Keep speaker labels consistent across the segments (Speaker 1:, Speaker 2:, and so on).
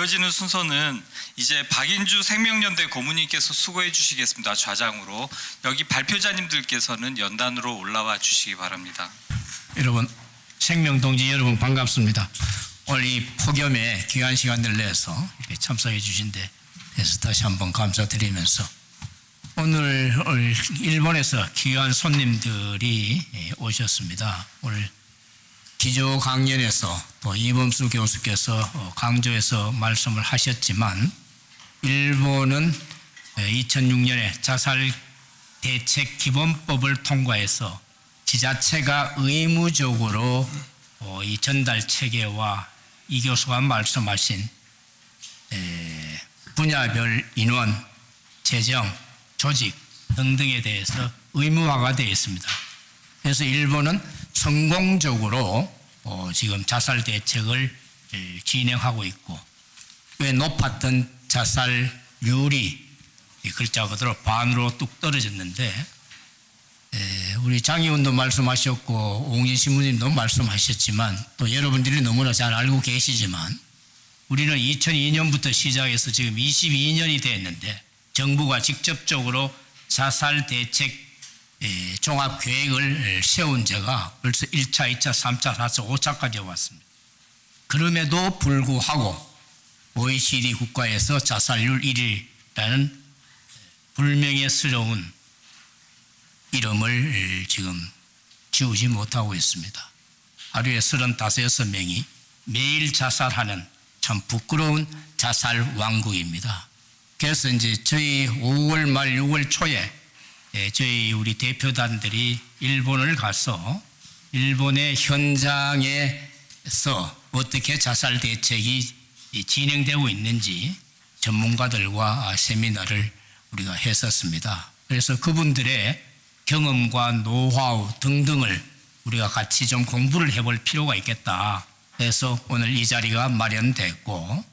Speaker 1: 이어지는 순서는 이제 박인주 생명연대 고문님께서 수고해 주시겠습니다. 좌장으로. 여기 발표자님들께서는 연단으로 올라와 주시기 바랍니다.
Speaker 2: 여러분, 생명동지 여러분 반갑습니다. 오늘 이 폭염에 귀한 시간을 내서 이렇게 참석해 주신 데 대해서 다시 한번 감사드리면서 오늘 일본에서 귀한 손님들이 오셨습니다. 오늘 기조 강연에서 또 이범수 교수께서 강조해서 말씀을 하셨지만 일본은 2006년에 자살 대책 기본법을 통과해서 지자체가 의무적으로 이 전달 체계와 이 교수가 말씀하신 분야별 인원, 재정, 조직 등등에 대해서 의무화가 되어 있습니다. 그래서 일본은 성공적으로 지금 자살 대책을 진행하고 있고 꽤 높았던 자살률이 글자 그대로 반으로 뚝 떨어졌는데 우리 장의원도 말씀하셨고 옹진 신부님도 말씀하셨지만 또 여러분들이 너무나 잘 알고 계시지만 우리는 2002년부터 시작해서 지금 22년이 됐는데 정부가 직접적으로 자살 대책 종합계획을 세운 지가 벌써 1차, 2차, 3차, 4차, 5차까지 왔습니다. 그럼에도 불구하고 OECD 국가에서 자살률 1위라는 불명예스러운 이름을 지금 지우지 못하고 있습니다. 하루에 35명이 매일 자살하는 참 부끄러운 자살 왕국입니다. 그래서 이제 저희 5월 말 6월 초에 저희 우리 대표단들이 일본을 가서 일본의 현장에서 어떻게 자살 대책이 진행되고 있는지 전문가들과 세미나를 우리가 했었습니다. 그래서 그분들의 경험과 노하우 등등을 우리가 같이 좀 공부를 해볼 필요가 있겠다 해서 오늘 이 자리가 마련됐고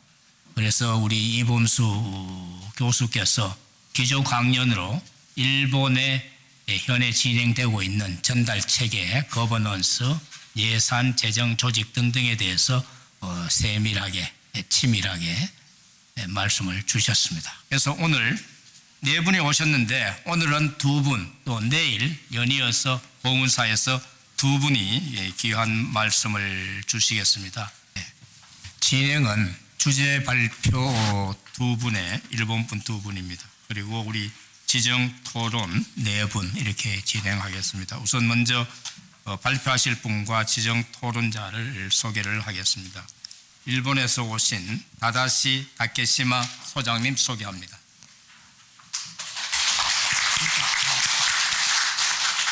Speaker 2: 그래서 우리 이범수 교수께서 기조 강연으로 일본에 현재 진행되고 있는 전달 체계, 거버넌스, 예산, 재정, 조직 등등에 대해서 세밀하게, 치밀하게 말씀을 주셨습니다. 그래서 오늘 네 분이 오셨는데 오늘은 두 분, 또 내일 연이어서 보훈사에서 두 분이 귀한 말씀을 주시겠습니다. 진행은 주제 발표 두 분의 일본분 두 분입니다. 그리고 우리 지정 토론 네 분 이렇게 진행하겠습니다. 우선 먼저 발표하실 분과 지정 토론자를 소개를 하겠습니다. 일본에서 오신 다다시 다케시마 소장님 소개합니다.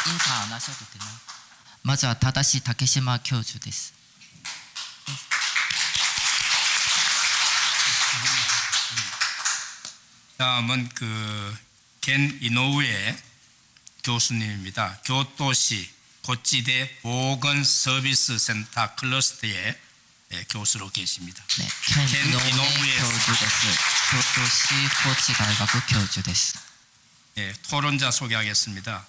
Speaker 3: 인사 안 하셔도 되나요? まずは正しい竹島教授です。
Speaker 2: 다음은 겐 이노우에 교수님입니다. 교토시 고치대 보건서비스센터 클러스터의 교수로 계십니다.
Speaker 3: 네, 켄 이노우에 교수です。 교토시 고치大学教授です。
Speaker 2: 네, 토론자 소개하겠습니다.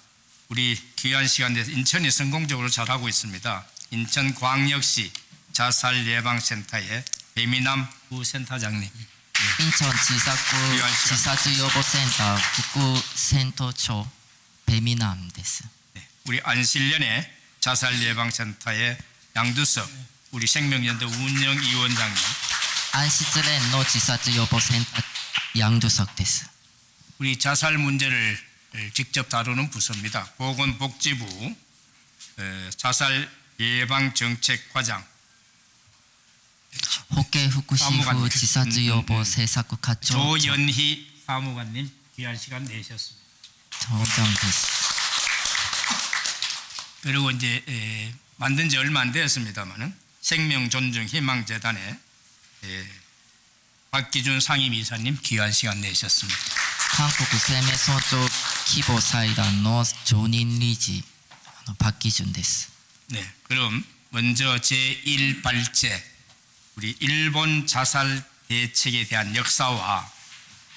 Speaker 2: 우리 귀한 시간 내에서 인천이 성공적으로 잘하고 있습니다. 인천광역시 자살예방센터의 배미남 부센터장님.
Speaker 3: 인천 지사구 지사주여보센터副센터장 배미남です。
Speaker 2: 네, 우리 안실련의 자살예방센터의 양두석 우리 생명연대 운영위원장님.
Speaker 3: 안시츠렌의 지사주여보센터 양두석です。
Speaker 2: 우리 자살 문제를 직접 다루는 부서입니다. 보건복지부 자살예방정책과장
Speaker 3: 保健福祉部自殺予防政策課長
Speaker 2: 조연희 사무관님 귀한 시간 내셨습니다.
Speaker 3: 정장です。
Speaker 2: 그리고 이제 만든 지 얼마 안 되었습니다만은 생명존중희망재단의 박기준 상임이사님 귀한 시간 내셨습니다.
Speaker 3: 韓国生命尊重規模財団の常任理事박기준です。
Speaker 2: 네, 그럼 먼저 제1발제 우리 일본 자살 대책에 대한 역사와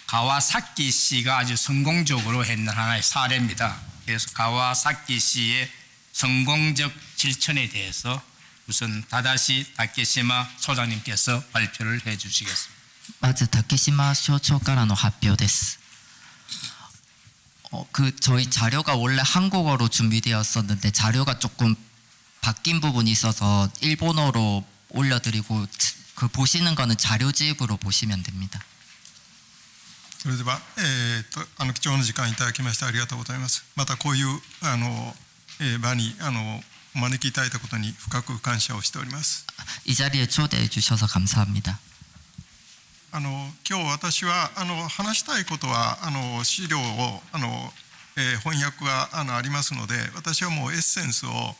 Speaker 2: 가와사키 씨가 아주 성공적으로 했는 하나의 사례입니다. 그래서 가와사키 씨의 성공적 실천에 대해서 우선 다다시 다케시마 소장님께서 발표를 해 주시겠습니다.
Speaker 3: まず竹島省庁からの発表です。저희 자료가 원래 한국어로 준비되었었는데 자료가 조금 바뀐 부분이 있어서 일본어로 올려드리고 그 보시는 거는 자료집으로 보시면 됩니다.
Speaker 4: それでは、貴重な時間いただきましてありがとうございます。またこういう場にお招きいただいたことに深く感謝をしております。
Speaker 3: 이 자리에 초대해 주셔서 감사합니다.
Speaker 4: 今日私は話したいことは資料を翻訳がありますので、私はもうエッセンスを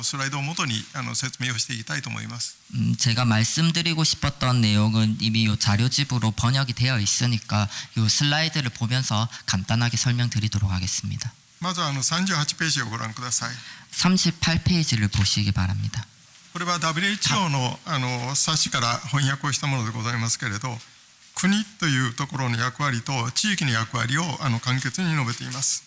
Speaker 4: スライドを元に説明をしていきたいと思います。
Speaker 3: 제가 말씀드리고 싶었던 내용은 이미 이 자료집으로 번역이 되어 있으니까 이 슬라이드를 보면서 간단하게 설명드리도록 하겠습니다.
Speaker 4: まず38ページをご覧ください。
Speaker 3: 38페이지를 보시기 바랍니다.
Speaker 4: これは WHO の冊子から翻訳をしたものでございますけれど、国というところの役割と地域の役割を簡潔に述べています。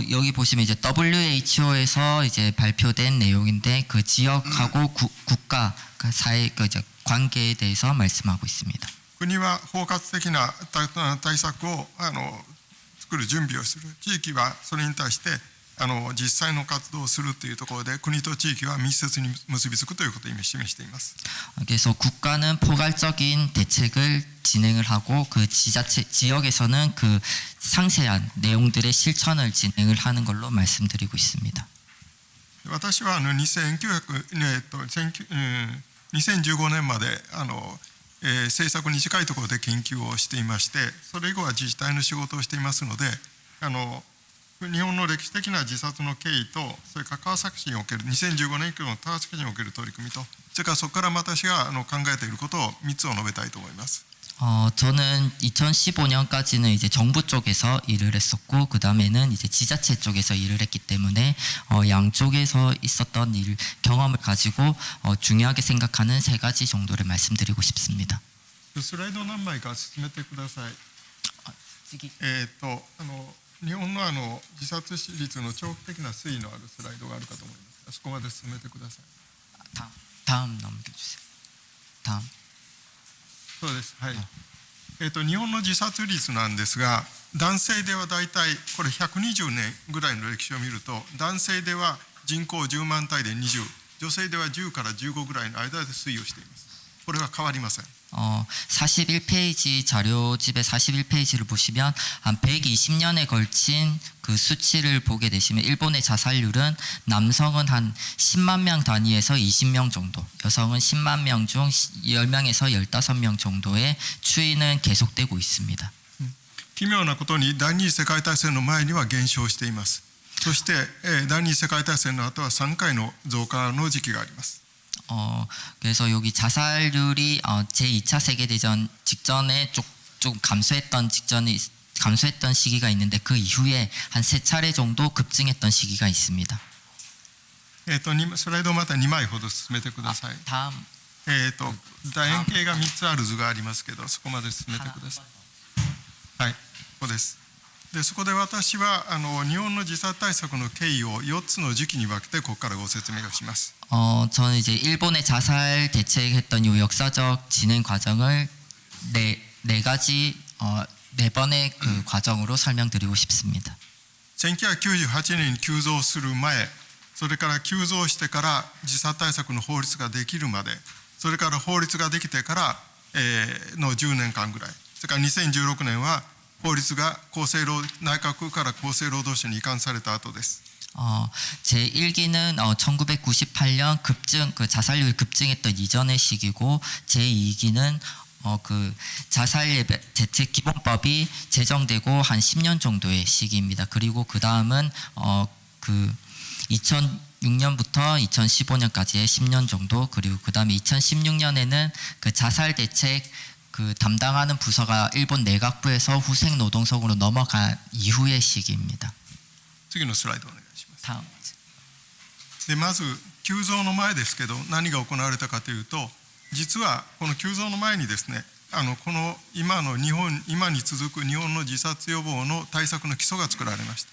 Speaker 3: 여기 보시면 이제 WHO에서 이제 발표된 내용인데 그 지역하고 국가 그 사회 그 이제 관계에 대해서 말씀하고 있습니다.
Speaker 4: 国は包括的な対策を作る準備をする。地域はそれに対して実際の活動をするというところで国と地域は密接に結びつくということを示しています。
Speaker 3: 그래서 국가는 포괄적인 대책을 진행을 하고 그 지역에서는 그 상세한 내용들의 실천을 진행을 하는 걸로 말씀드리고 있습니다.
Speaker 4: 私は2015年まで政策に近いところで研究をしていまして、それ以後は自治体の仕事をしていますので、日本の歴史的な自殺の経緯と、それから川崎市における2015年以降の川崎市における取り組みと、それからそこから私が考えていることを3つを述べたいと思います。
Speaker 3: 저는 2015년까지는 이제 정부 쪽에서 일을 했었고 그 다음에는 이제 지자체 쪽에서 일을 했기 때문에 양쪽에서 있었던 일 경험을 가지고 중요하게 생각하는 3가지 정도를 말씀드리고 싶습니다.
Speaker 4: スライド何枚か進めてください。日本の自殺率の長期的な推移のあるスライドがあるかと思いますが、そこまで進めてください。
Speaker 3: 다음 넘겨주세요. 다음.
Speaker 4: そうです。はい。日本の自殺率なんですが、男性ではだいたいこれ120年ぐらいの歴史を見ると、男性では人口10万対で20、女性では10から15ぐらいの間で推移をしています。これは変わりません。
Speaker 3: 41페이지 자료집의 41페이지를 보시면 한 120년에 걸친 그 수치를 보게 되시면 일본의 자살률은 남성은 한 10만 명 단위에서 20명 정도, 여성은 10만 명 중 10명에서 15명 정도의 추이는 계속되고 있습니다.
Speaker 4: 奇妙なことに第二次世界大戦の前には減少しています。そして第二次世界大戦の後は3回の増加の時期があります。
Speaker 3: 그래서 여기 자살률이 제2차 세계대전 직전에 좀 감소했던 시기가 있는데 그 이후에 한 3차례 정도 급증했던 시기가 있습니다.
Speaker 4: スライドをまた2枚ほど進めてください。
Speaker 3: 다음.
Speaker 4: 楕円形が3つある図がありますけど、そこまで進めてください。はい、ここです。でそこで私は日本の自殺対策の経緯を4つの時期に分けてここからご説明をします。
Speaker 3: 저는 이제 일본의 자살 대책했던 이 역사적 진행 과정을 네 가지 네 번의 그 과정으로 설명드리고 싶습니다.
Speaker 4: 1998年に急増する前、それから急増してから自殺対策の法律ができるまで、それから法律ができてからの10年間ぐらい、それから2016年は法律が内閣から厚生労働省に移管された後です。
Speaker 3: 제1기는 1998년 그 자살률이 급증했던 이전의 시기고 제2기는 그 자살 대책 기본법이 제정되고 한 10년 정도의 시기입니다. 그리고 그 다음은 그 2006년부터 2015년까지의 10년 정도, 그리고 그 다음에 2016년에는 그 자살 대책 그 담당하는 부서가 일본 내각부에서 후생노동성으로 넘어간 이후의 시기입니다.
Speaker 4: 次のスライドお願いします。
Speaker 3: 다음.
Speaker 4: でまず急増の前ですけど何が行われたかというと、実はこの急増の前にですね、この今に続く日本の自殺予防の対策の基礎が作られました。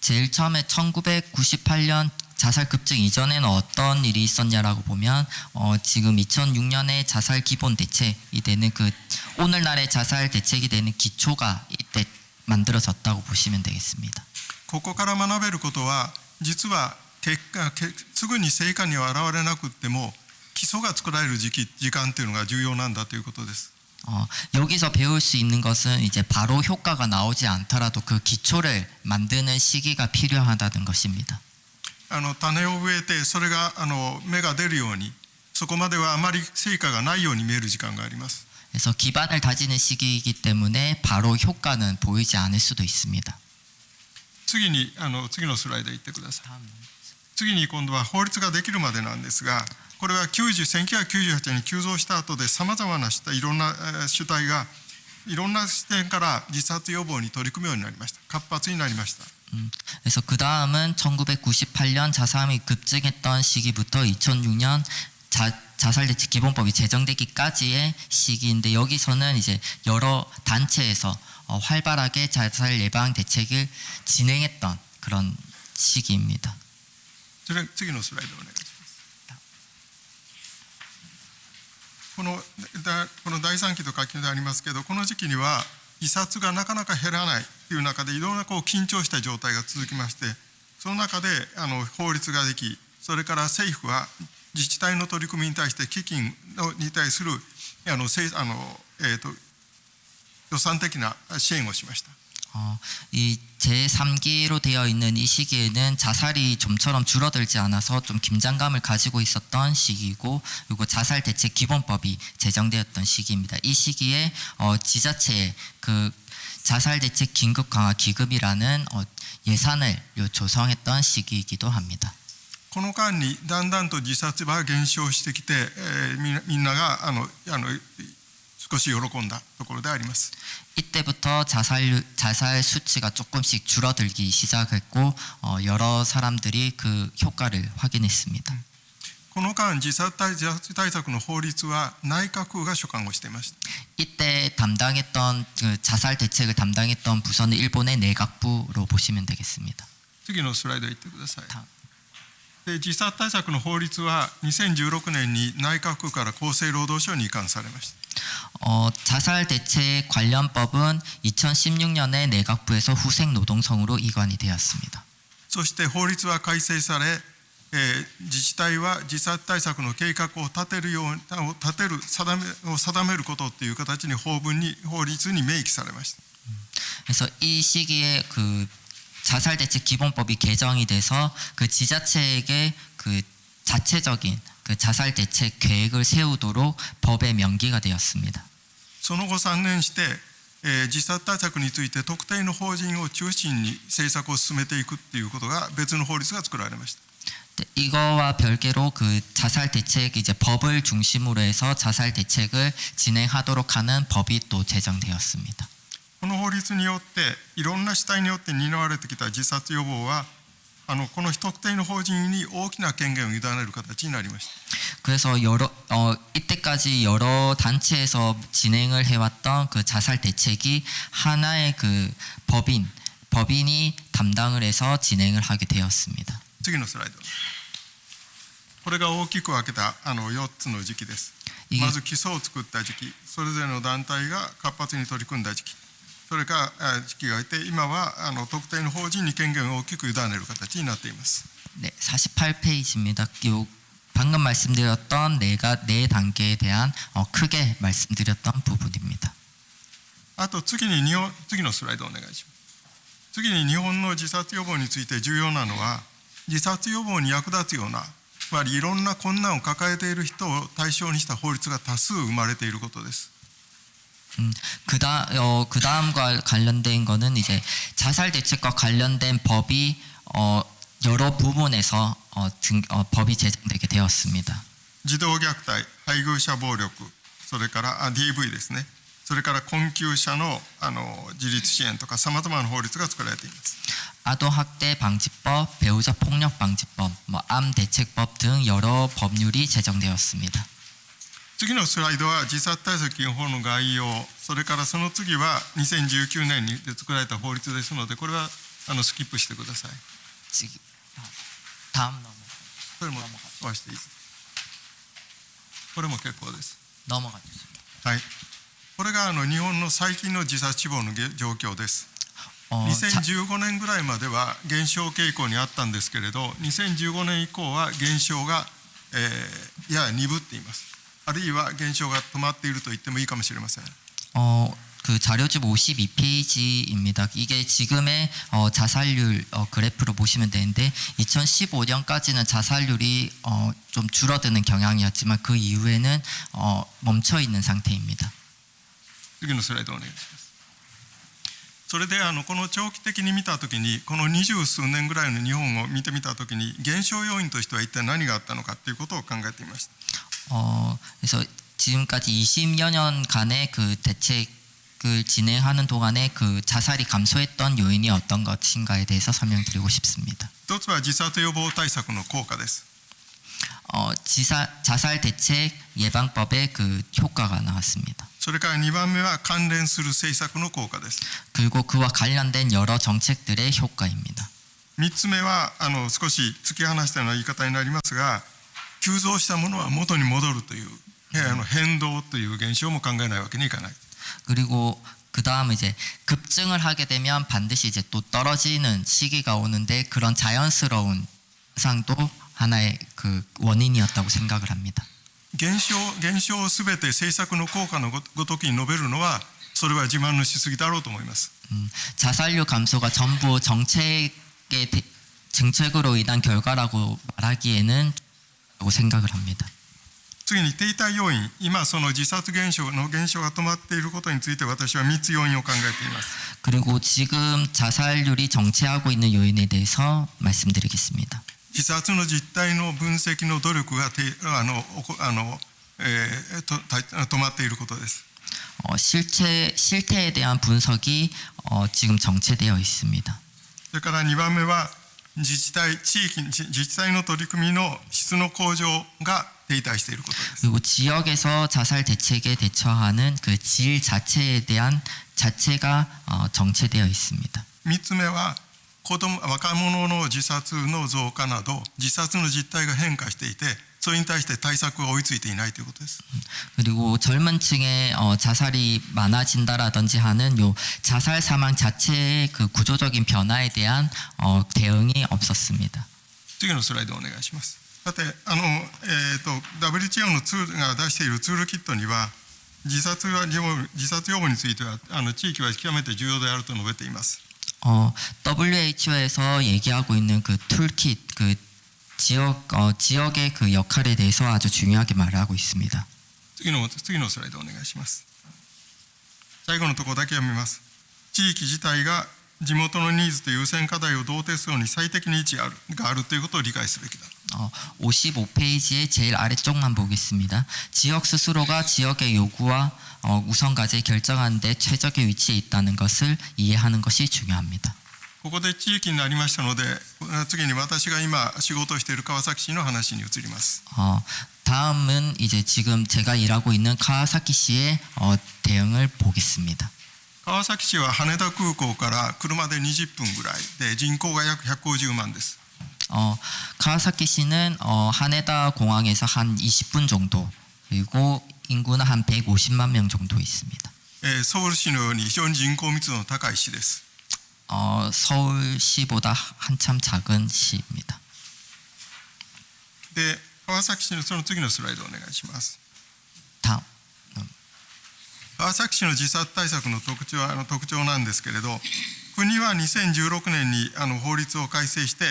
Speaker 3: 제일 처음에 1998년 자살 급증 이전에는 어떤 일이 있었냐라고 보면 지금 2006년에 자살 기본 대책이 되는 그 오늘날의 자살 대책이 되는 기초가 이때 만들어졌다고 보시면 되겠습니다.
Speaker 4: ここから学べることは実はすぐに成果には現れなくっても基礎が作られる時間というのが重要なんだということです。
Speaker 3: 여기서 배울 수 있는 것은 이제 바로 효과가 나오지 않더라도 그 기초를 만드는 시기가 필요하다는 것입니다.
Speaker 4: 種を植えてそれが芽が出るようにそこまではあまり成果がないように見える時間があります。
Speaker 3: 그래서 기반을 다지는 시기이기 때문에 바로 효과는 보이지 않을 수도 있습니다.
Speaker 4: 次のスライド行ってください。次に今度は法律ができるまでなんですが、これは1998年に急増した後でさまざまないろんな主体がいろんな視点から自殺予防に取り組むようになりました。活発になりました。
Speaker 3: 그래서 그 다음은 1998년 자살이 급증했던 시기부터 2006년 자살대책 기본법이 제정되기까지의 시기인데 여기서는 이제 여러 단체에서 활발하게 자살 예방 대책을 진행했던 그런 시기입니다.
Speaker 4: 次のスライドお願いします。この第3期と書きでありますけど、この時期には自殺がなかなか減らないという中でいろんな緊張した状態が続きまして、その中で法律ができ、それから政府は自治体の取り組みに対して基金に対する予算的な支援をしました。
Speaker 3: 이 제3기로 되어 있는 이 시기에는 자살이 좀처럼 줄어들지 않아서 좀 긴장감을 가지고 있었던 시기이고 그리고 자살 대책 기본법이 제정되었던 시기입니다. 이 시기에 지자체에 그 자살 대책 긴급 강화 기금이라는 예산을 조성했던 시기이기도 합니다.
Speaker 4: この間にだんだんと自殺は減少してきて、みんなが少し喜んだところであります。
Speaker 3: 이때부터 자살 수치가 조금씩 줄어들기 시작했고 여러 사람들이 그 효과를 확인했습니다.
Speaker 4: この間自殺対策の法律は内閣府が所管をしていました。
Speaker 3: 이때 담당했던 그 자살 대책을 담당했던 부서는 일본의 내각부로 보시면 되겠습니다.
Speaker 4: 次のスライド行ってください。で自殺対策の法律は2016年に内閣府から厚生労働省に移管されました。
Speaker 3: 자살 대책 관련법은 2016년에 내각부에서 후생노동성으로 이관이 되었습니다.
Speaker 4: そして法律は改正され、自治体は自殺対策の計画を定めることという形に法律に明記されました。
Speaker 3: 그래서 이 시기에 그 자살 대책 기본법이 개정이 돼서 그 지자체에게 그 자체적인 그 자살 대책 계획을 세우도록 법에 명기가 되었습니다.
Speaker 4: その後3年して、自殺対策について特定の法人を中心に政策を進めていくということが別の法律が作られました。
Speaker 3: 이거와 별개로 그 자살 대책 이제 법을 중심으로 해서 자살 대책을 진행하도록 하는 법이 또 제정되었습니다.
Speaker 4: この法律によっていろんな主体によって担われてきた自殺予防はこの特定の法人に大きな権限を委ねる形になりました。
Speaker 3: 그래서 이때까지 여러 단체에서 진행을 해왔던 그 자살 대책이 하나의 그 법인이 담당을 해서 진행을 하게 되었습니다.
Speaker 4: 次のスライド。これが大きく分けた4つの時期です。まず基礎を作った時期、それぞれの団体が活発に取り組んだ時期、それから時期がいて今は特定の法人に権限を大きく委ねる形になっています。
Speaker 3: 네, 48페이지입니다. 방금 말씀드렸던 네 단계에 대한 크게 말씀드렸던 부분입니다.
Speaker 4: あと次のスライドお願いします。次に日本の自殺予防について重要なのは自殺予防に役立つようなつまりいろんな困難を抱えている人を対象にした法律が多数生まれていることです。
Speaker 3: 그 다음과 관련된 거는 이제 자살 대책과 관련된 법이 여러 부분에서 법이 제정되게 되었습니다.
Speaker 4: 児童虐待、配偶者暴力、それから DV ですね。それから困窮者の自立支援とかさまざまな法律が作られています。
Speaker 3: 아동학대 방지법, 배우자 폭력 방지법, 암 대책법 등 여러 법률이 제정되었습니다.
Speaker 4: 次のスライドは自殺対策基本法の概要、それからその次は2019年に作られた法律ですので、これはスキップしてください。
Speaker 3: 다음 넘어
Speaker 4: それもお会いしていいですこれも結構です
Speaker 3: 넘어가 주세요.
Speaker 4: はいこれが日本の最近の自殺死亡の状況です
Speaker 3: 자,
Speaker 4: 2015年ぐらいまでは減少傾向にあったんですけれど2015年以降は減少が、やや鈍っていますあるいは減少が止まっていると言ってもいいかもしれません
Speaker 3: 그 자료집 52페이지입니다. 이게 지금의 자살률 그래프로 보시면 되는데 2015년까지는 자살률이 좀 줄어드는 경향이었지만 그 이후에는 멈춰 있는 상태입니다.
Speaker 4: 次のスライドお願いしますそれでこの長期的に見たときにこの20数年ぐらいの日本を見てみたときに減少要因としては一体何があったのかということを考えてみました
Speaker 3: 그래서 지금까지 20여 년간의 그 대책을 진행하는 동안에 그 자살이 감소했던 요인이 어떤 것인가에 대해서 설명드리고 싶습니다.
Speaker 4: 一つは自殺予防対策の効果です
Speaker 3: 자살 대책 예방법의 그 효과가 나왔습니다.
Speaker 4: それから2番目は関連する政策の効果です
Speaker 3: 그리고 그와 관련된 여러 정책들의 효과입니다.
Speaker 4: 3つ目は少し突き放したような言い方になりますが急増したものは元に戻るという変動という現象も考えないわけにいかない
Speaker 3: 그리고 그 다음 이제 급증을 하게 되면 반드시 이제 또 떨어지는 시기가 오는데 그런 자연스러운 상도 하나의 그 원인이었다고 생각을 합니다.
Speaker 4: 減少をすべて政策の効果のごときに述べるのはそれは自慢のしすぎだろうと思います
Speaker 3: 자살률 감소가 전부 정책으로 인한 결과라고 말하기에는 라고 생각을 합니다.
Speaker 4: 次に停滞要因今その自殺減少が止まっていることについて私は3つ要因を考えています
Speaker 3: 그리고 지금 자살률이 정체하고 있는 요인에 대해서 말씀드리겠습니다.
Speaker 4: 自殺の実態の分析の努力が止まっていることです
Speaker 3: 실태에 대한 분석이 지금 정체되어 있습니다.
Speaker 4: それから2番目は自治体の取り組みの質の向上が停滞していることです
Speaker 3: 그리고 지역에서 자살 대책에 대처하는 그 질 자체가 정체되어 있습니다.
Speaker 4: 3つ目は若者の自殺の増加など自殺の実態が変化していてそれに対して対策が追いついていないということです
Speaker 3: 그리고 젊은 층에 자살이 많아진다라든지 하는 요 자살 사망 자체의 그 구조적인 변화에 대한 대응이 없었습니다.
Speaker 4: 次のスライドお願いしますさてWTO のツールが出しているツールキットには自殺予防については地域は極めて重要であると述べています
Speaker 3: WHO에서 얘기하고 있는 그 툴킷 그 지역의 그 역할에 대해서 아주 중요하게 말을 하고 있습니다.
Speaker 4: 次のスライドお願いします最後のところだけ読みます地域自体が地元のニーズと優先課題を同定するのに最適な位置があるということを理解すべきだ
Speaker 3: 55페이지의 제일 아래쪽만 보겠습니다. 지역 스스로가 지역의 요구와 우선과제를 결정하는 데 최적의 위치에 있다는 것을 이해하는 것이 중요합니다.
Speaker 4: ここで地域になりましたので次に私が今仕事をしている川崎市の話に移ります
Speaker 3: 다음은 이제 지금 제가 일하고 있는 카와사키시의 대응을 보겠습니다.
Speaker 4: 川崎市は羽田空港から車で20分ぐらいで人口が約150万です
Speaker 3: 카와사키시는 하네다 공항에서 한 20분 정도 그리고 인구는 한 150만 명 정도 있습니다.
Speaker 4: ソウル市のように非常に人口密度の高い市です
Speaker 3: 서울시보다 한참 작은 시입니다.
Speaker 4: で川崎市のその次のスライドお願いします
Speaker 3: 다음.
Speaker 4: 川崎市の自殺対策の特徴なんですけれど国は2016年に法律を改正して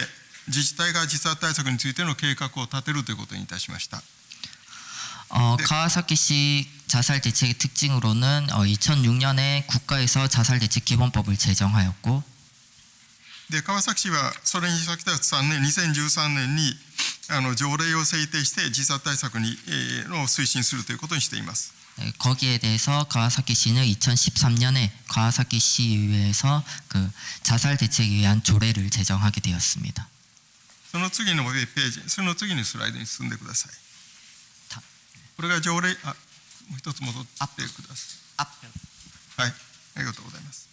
Speaker 4: 自治体が自殺対策についての計画を立てるということにいたしました
Speaker 3: 카와사키시 자살 대책의 특징으로는 2006년에 국가에서 자살 대책 기본법을 제정하였고
Speaker 4: で川崎市はそれに先立つ2013年に条例を制定して自殺対策の推進するということにしています
Speaker 3: 거기에 대해서 카와사키시는 2013년에 카와사키시의회에서 그 자살 대책에 의한 조례를 제정하게 되었습니다.
Speaker 4: その次のページその次のスライドに進んでくださいこれが条例もう一つ戻ってくださいはいありがとうございます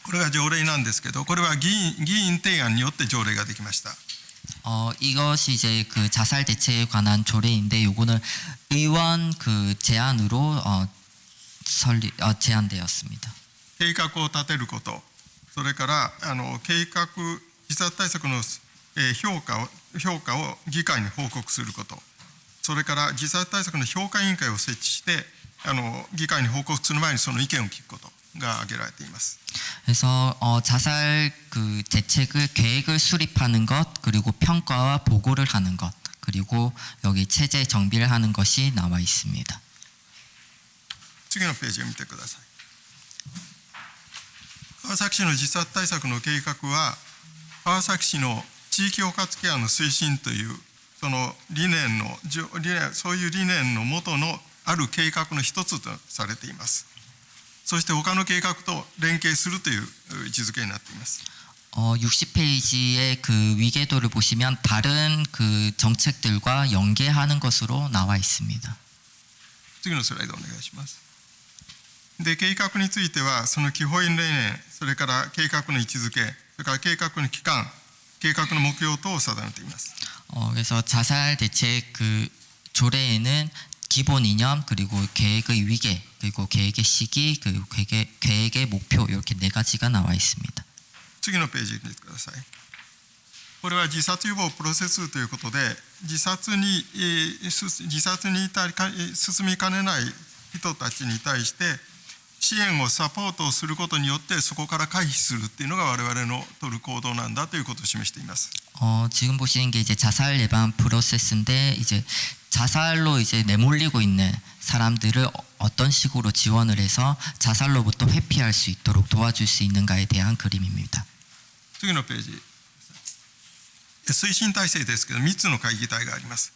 Speaker 4: これが条例なんですけどこれは議員提案によって条例ができました
Speaker 3: 이것이 이제 그 자살 대책에 관한 조례인데 요거는 의원 그 제안으로 제안되었습니다.
Speaker 4: 計画を立てること、それから計画自殺対策の評価を議会に報告すること、それから自殺対策の評価委員会を設置して議会に報告する前にその意見を聞くことが挙げられています。
Speaker 3: 그래서 자살 그 대책을 계획을 수립하는 것 그리고 평가와 보고를 하는 것 그리고 여기 체제 정비를 하는 것이 나와 있습니다.
Speaker 4: 次のページを見てください。川崎市の自殺対策の計画は川崎市の地域包括ケアの推進というそのそういう理念の元のある計画の一つとされています。そして他の計画と連携するという位置づけになっています。
Speaker 3: 60페이지의 그 위계도를 보시면 다른 그 정책들과 연계하는 것으로 나와 있습니다.
Speaker 4: 次のスライドお願いします。で、計画についてはその基本理念、それから計画の位置づけ、それから計画の期間、計画の目標等を定めています。
Speaker 3: 그래서 자살 대책 그 조례에는 기본 이념 그리고 계획의 위계 그리고 계획의 시기 그리고 계획의 목표 이렇게 네 가지가 나와 있습니다.
Speaker 4: 次のページ見てください。これは自殺予防プロセスということで自殺に進みかねない人たちに対して支援をサポートをすることによってそこから回避するっていうのが我々の取る行動なんだということを示しています。
Speaker 3: 지금 보시는 게 이제 자살 예방 프로세스인데 이제 자살로 이제 내몰리고 있는 사람들을 어떤 식으로 지원을 해서 자살로부터 회피할 수 있도록 도와줄 수 있는가에 대한 그림입니다.
Speaker 4: 次のページ。推進体制ですけど3つの会議体があります。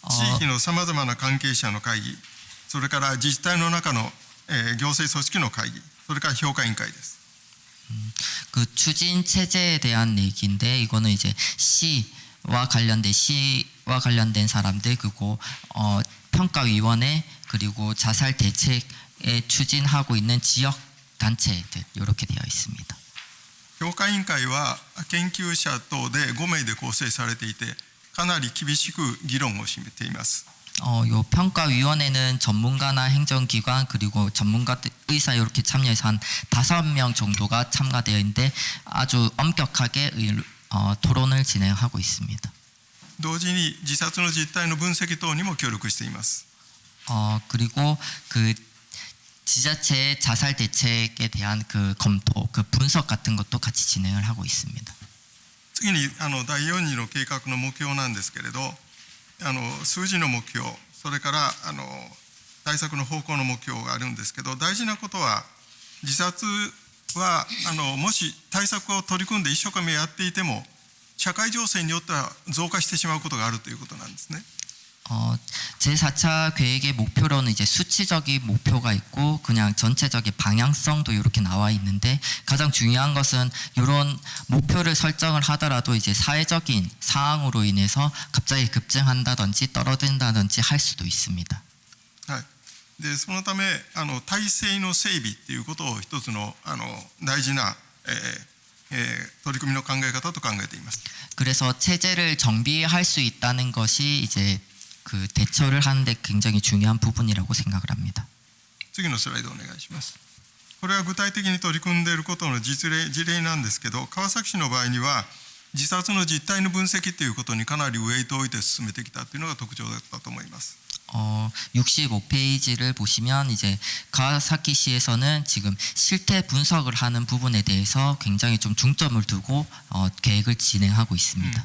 Speaker 4: 地域のさまざまな関係者の会議、それから自治体の中の行政組織の会議、それから評価委員会です。
Speaker 3: 그 추진 체제에 대한 얘기인데 이거는 이제 시와 관련된 사람들 그리고 평가위원회 그리고 자살 대책에 추진하고 있는 지역 단체들 이렇게 되어 있습니다.
Speaker 4: 評価委員会は研究者等で5名で構成されていてかなり厳しく議論をしています。
Speaker 3: 요 평가위원회는 전문가나 행정기관 그리고 전문가 의사 이렇게 참여해서 한 5명 정도가 참가되어 있는데 아주 엄격하게 토론을 진행하고 있습니다.
Speaker 4: 同時に自殺の実態の分析等にも協力しています。
Speaker 3: 그리고 그 지자체의 자살 대책에 대한 그 검토, 그 분석 같은 것도 같이 진행을 하고 있습니다.
Speaker 4: 次に第4次の計画の目標なんですけれど数字の目標それから対策の方向の目標があるんですけど大事なことは自殺はもし対策を取り組んで一生懸命やっていても社会情勢によっては増加してしまうことがあるということなんですね。
Speaker 3: 제4차 계획의 목표로는 이제 수치적인 목표가 있고 그냥 전체적인 방향성도 이렇게 나와 있는데 가장 중요한 것은 이런 목표를 설정을 하더라도 이제 사회적인 상황으로 인해서 갑자기 급증한다든지 떨어진다든지 할 수도 있습니다.
Speaker 4: はい。でそのため体制の整備っていうことを一つの大事な取り組みの考え方と考えています。
Speaker 3: 그래서 체제를 정비할 수 있다는 것이 이제 그 대처를 하는데 굉장히 중요한 부분이라고 생각을 합니다.
Speaker 4: 次のスライドお願いします。これは具体的に取り組んでいることの事例なんですけど川崎市の場合には自殺の実態の分析ということにかなりウェイトを置いて進めてきたというのが特徴だったと思います。
Speaker 3: 65페이지를 보시면 이제 가와사키시에서는 지금 실태 분석을 하는 부분에 대해서 굉장히 좀 중점을 두고 계획을 진행하고 있습니다.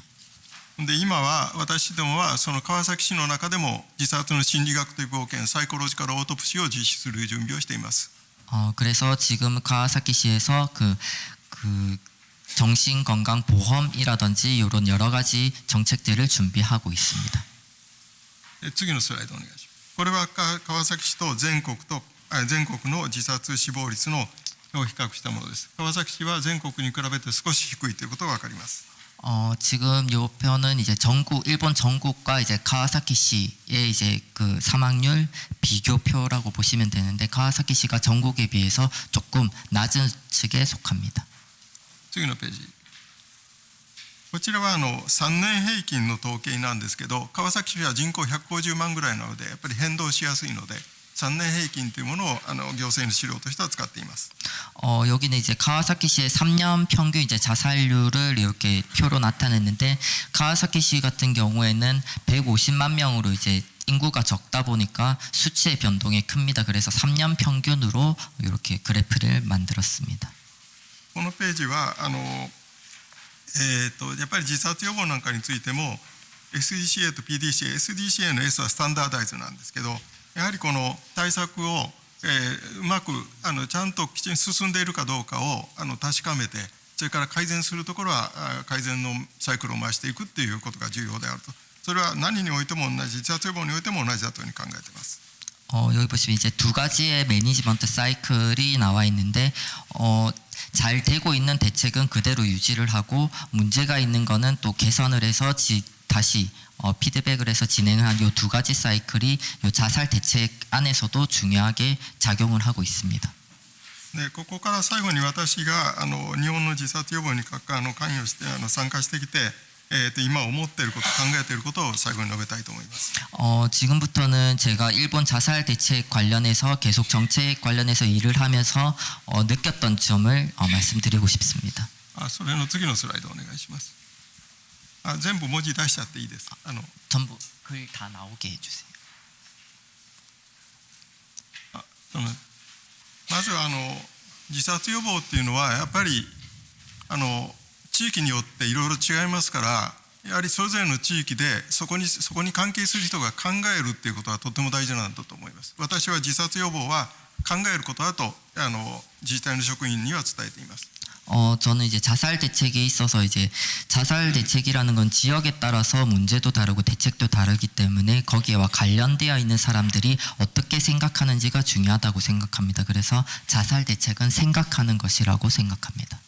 Speaker 4: で今は私どもはその川崎市の中でも自殺の心理学的保険サイコロジカルオートプシーを実施する準備をしています。
Speaker 3: 그래서 지금 가와사키시에서 그 정신건강보험이라든지 이런 여러 가지 정책들을 준비하고 있습니다.
Speaker 4: 次のスライドお願いします。これは川崎市と全国の自殺死亡率のを比較したものです。川崎市は全国に比べて少し低いということが分かります。
Speaker 3: 지금 요 표는 이제 일본 전국과 이제 가와사키시의 이제 그 사망률 비교표라고 보시면 되는데 가와사키시가 전국에 비해서 조금 낮은 측에 속합니다.
Speaker 4: 次のページ。こちらは3年平均の統計なんですけど、川崎市は人口150万ぐらいなので、やっぱり変動しやすいので、3年平均というものを行政の資料としては使っています。
Speaker 3: 여기는 이제 가와사키시의 3년 평균 이제 자살률을 이렇게 표로 나타냈는데, 가와사키시 같은 경우에는 150만 명으로 이제 인구가 적다 보니까 수치의 변동이 큽니다. 그래서 3년 평균으로 이렇게 그래프를 만들었습니다.
Speaker 4: このページはやっぱり自殺予防なんかについても SDCA と PDCA、SDCA の S はスタンダーダイズなんですけど、やはりこの対策をうまくちゃんときちんと進んでいるかどうかを確かめて、それから改善するところは改善のサイクルを回していくっていうことが重要であると。それは何においても同じ、自殺予防においても同じだというふうに考えています。
Speaker 3: 여기 보시면 이제 두 가지의 매니지먼트 사이클이 나와 있는데, 잘 되고 있는 대책은 그대로 유지를 하고, 문제가 있는 거는 또 개선을 해서 다시 피드백을 해서 진행을 한 이 두 가지 사이클이 이 자살 대책 안에서도 중요하게 작용을 하고 있습니다.
Speaker 4: でここから最後に私が日本の自殺予防に関与して参加してきて、今思っていること、考えていることを最後に述べたいと思います。
Speaker 3: 지금부터는 제가 일본 자살 대책 관련해서 계속 정책 관련해서 일을 하면서 느꼈던 점을 말씀드리고 싶습니다.
Speaker 4: それの次のスライドお願いします。全部文字出しちゃっていいです。
Speaker 3: 전부 글 다 나오게 해주세요.
Speaker 4: まず自殺予防っていうのはやっぱり地域によっていろいろ違いますから、やはりそれぞれの地域でそこに関係する人が考えるっていうことはとても大事なんだと思います。私は自殺予防は考えることだと自治体の職員には伝えています。
Speaker 3: 저는 이제 자살 대책에 있어서 이제 자살 대책이라는 건 지역에 따라서 문제도 다르고 대책도 다르기 때문에 거기에와 관련되어 있는 사람들이 어떻게 생각하는지가 중요하다고 생각합니다. 그래서 자살 대책은 생각하는 것이라고 생각합니다.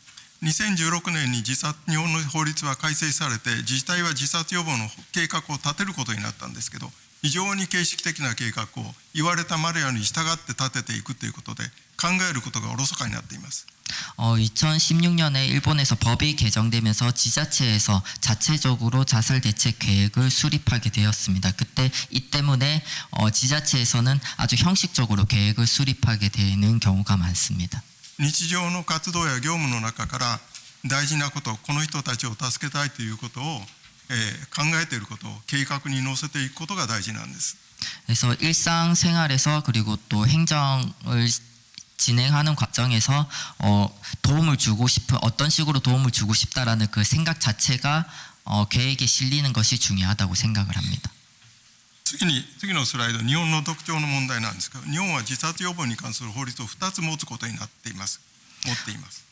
Speaker 4: 2016年に日本の法律は改正されて、自治体は自殺予防の計画を立てることになったんですけど、非常に形式的な計画を言われたマニュアルに従って立てていくということで、考えることがおろそかになっています。
Speaker 3: 2016년에 일본에서 법이 개정되면서 지자체에서 자체적으로 자살 대책 계획을 수립하게 되었습니다. 그때 이 때문에 지자체에서는 아주 형식적으로 계획을 수립하게 되는 경우가 많습니다.
Speaker 4: 日常の活動や業務の中から大事なこと、この人たちを助けたいということを考えていることを計画に乗せていくことが大事なんです。
Speaker 3: 그래서 일상생활에서 그리고 또 행정을 진행하는 과정에서 도움을 주고 싶은, 어떤 식으로 도움을 주고 싶다라는 그 생각 자체가 계획에 실리는 것이 중요하다고 생각을 합니다.
Speaker 4: 次のスライド、日本の特徴の問題なんですが、日本は自殺予防に関する法律を2つ持つことになっています。持っています。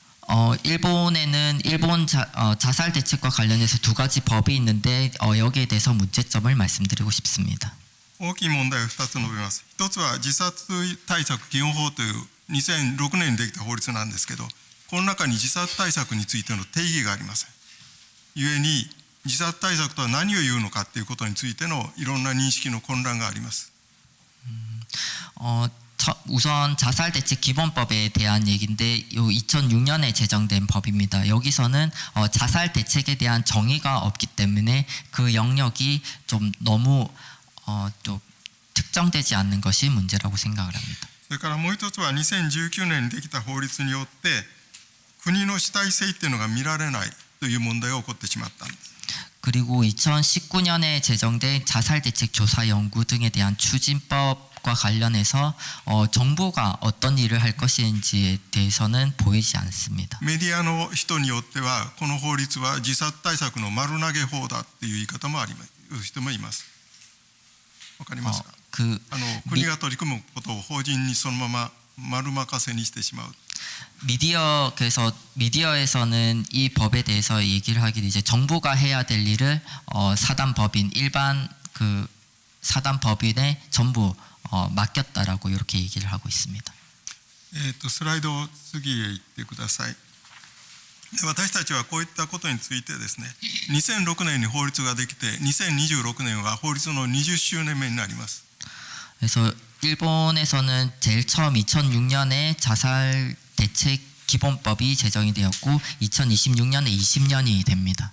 Speaker 3: 일본에는 일본 자살 대책과 관련해서 두 가지 법이 있는데 여기에 대해서 문제점을 말씀드리고 싶습니다.
Speaker 4: 大きい問題を2つ述べます。1つは自殺対策基本法という2006年にできた法律なんですけど、この中に自殺対策についての定義がありません。ゆえに自殺対策とは何を言うのかということについてのいろんな認識の混乱があります。
Speaker 3: 우선 자살 대책 기본법에 대한 얘기인데 2006년에 제정된 법입니다. 여기서는 자살 대책에 대한 정의가 없기 때문에 그 영역이 좀 너무 좀 특정되지 않는 것이 문제라고 생각을 합니다.
Speaker 4: それからもう一つは2019年にできた法律によって国の主体性っていうのが見られないという問題が起こってしまったんです。
Speaker 3: 그리고 2019년에 제정된 자살 대책 조사 연구 등에 대한 추진법과 관련해서 정부가 어떤 일을 할 것인지에 대해서는 보이지 않습니다.
Speaker 4: メディアの人によってはこの法律は自殺対策の丸投げ法だっていう言い方もあります。人もいます。わかりますか？国が取り組むことを法人にそのまま丸任せにしてしまう。
Speaker 3: 그래서 미디어에서는 이 법에 대해서 얘기를 하기는 이제 정부가 해야 될 일을 사단법인 일반 그 사단법인에 전부 맡겼다라고 이렇게 얘기를 하고 있습니다.
Speaker 4: スライドを次へ行ってください。私たちはこういったことについてですね、2006年に法律ができて2026年は法律の20周年目になります。
Speaker 3: 그래서 일본에서는 제일 처음 2006년에 자살 대책 기본법이 제정이 되었고 2026년에 20년이 됩니다.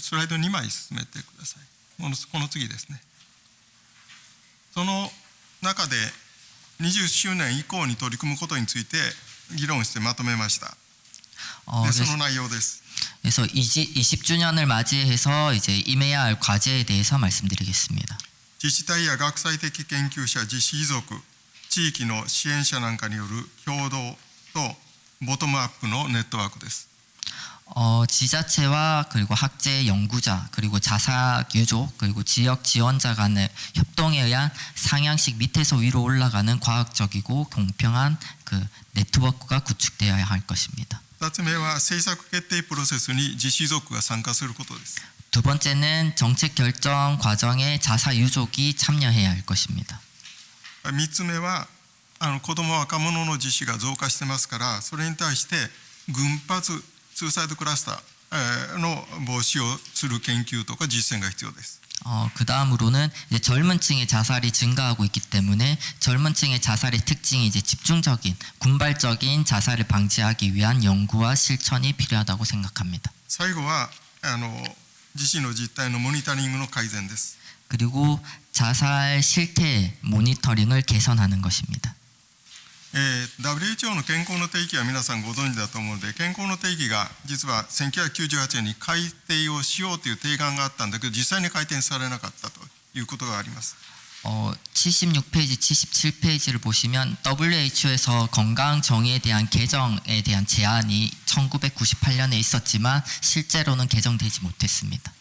Speaker 4: スライド2枚進めてください。この次ですね。その中で20周年以降に取り組むことについて議論してまとめました。
Speaker 3: 어,
Speaker 4: でそ
Speaker 3: 그래서,
Speaker 4: の内容です。
Speaker 3: 그래서 20주년을 맞이해서 이제 임해야 할 과제에 대해서 말씀드리겠습니다.
Speaker 4: 自治体や学際的研究者、実施遺族、地域の支援者なんかによる共同とボトムアップのネットワークです。
Speaker 3: 지자체와 그리고 학제 연구자 그리고 자사 유족 그리고 지역 지원자 간의 협동에 의한 상향식 밑에서 위로 올라가는 과학적이고 공평한 그 네트워크가 구축되어야 할 것입니다.
Speaker 4: 2つ目は政策決定プロセスに実施遺族が参加することです。
Speaker 3: 두 번째는 정책 결정 과정에 자사 유족이 참여해야 할 것입니다.
Speaker 4: 3つ目は子ども若者の実施が増加してますから、それに対して群発スーサイドクラスターの防止をする研究とか実践が必要です。
Speaker 3: 그 다음으로는 이제 젊은 층의 자살이 증가하고 있기 때문에 젊은 층의 자살의 특징이 이제 집중적인 군발적인 자살을 방지하기 위한 연구와 실천이 필요하다고 생각합니다.
Speaker 4: 最後は自死の実態のモニタリングの改善です。
Speaker 3: 그리고 자살 실태 모니터링을 개선하는 것입니다.
Speaker 4: WHO の健康の定義は皆さんご存知だと思うので、健康の定義が実は1998年に改定をしようという提案があったんだけど、実際に改定されなかったということがあります。
Speaker 3: 76페이지, 77페이지를 보시면 WHO에서 건강 정의에 대한 개정에 대한 제안이 1998년에 있었지만 실제로는 개정되지 못했습니다.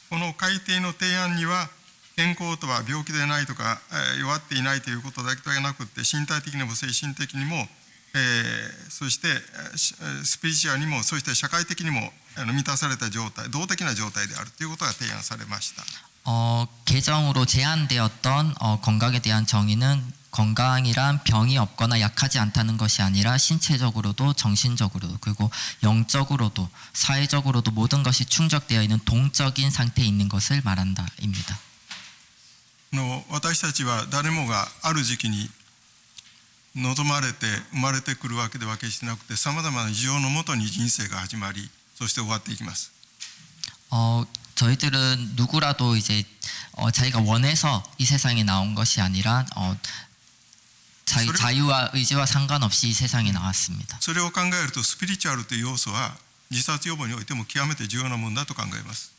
Speaker 4: この改定の提案には健康とは病気でないとか弱っていないということだけではなくて、身体的にも精神的にも、そしてスピリチュアルにも、そして社会的にも満たされた状態、動的な状態であるということが提案されました。
Speaker 3: 개정으로 제안되었던 건강에 대한 정의는 건강이란 병이 없거나 약하지 않다는 것이 아니라 신체적으로도 정신적으로도 그리고 영적으로도 사회적으로도 모든 것이 충족되어 있는 동적인 상태에 있는 것을 말한다입니다.
Speaker 4: 私たちは誰もがある時期に望まれて生まれてくるわけでは決してなくて、さまざまな事情のもとに人生が始まり、そして終わっていきます。
Speaker 3: 저희들은 누구라도 이제 자기가 원해서 이 세상에 나온 것이 아니라 자유와 의지와 상관없이 이 세상에 나왔습니다.
Speaker 4: それを考えると、スピリチュアルという要素は自殺予防においても極めて重要なものだと考えます。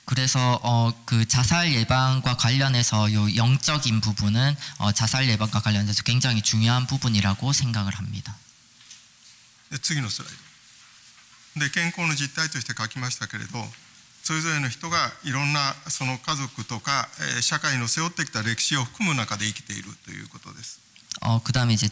Speaker 3: 그래서 그 자살 예방과 관련해서 요 영적인 부분은 자살 예방과 관련해서 굉장히 중요한 부분이라고 생각을 합니다.
Speaker 4: で次のスライドで、健康の実態として書きましたけれど、それぞれの人がいろんなその家族とか社会の背負ってきた歴史を含む中で生きているということです。
Speaker 3: 그다음에 이제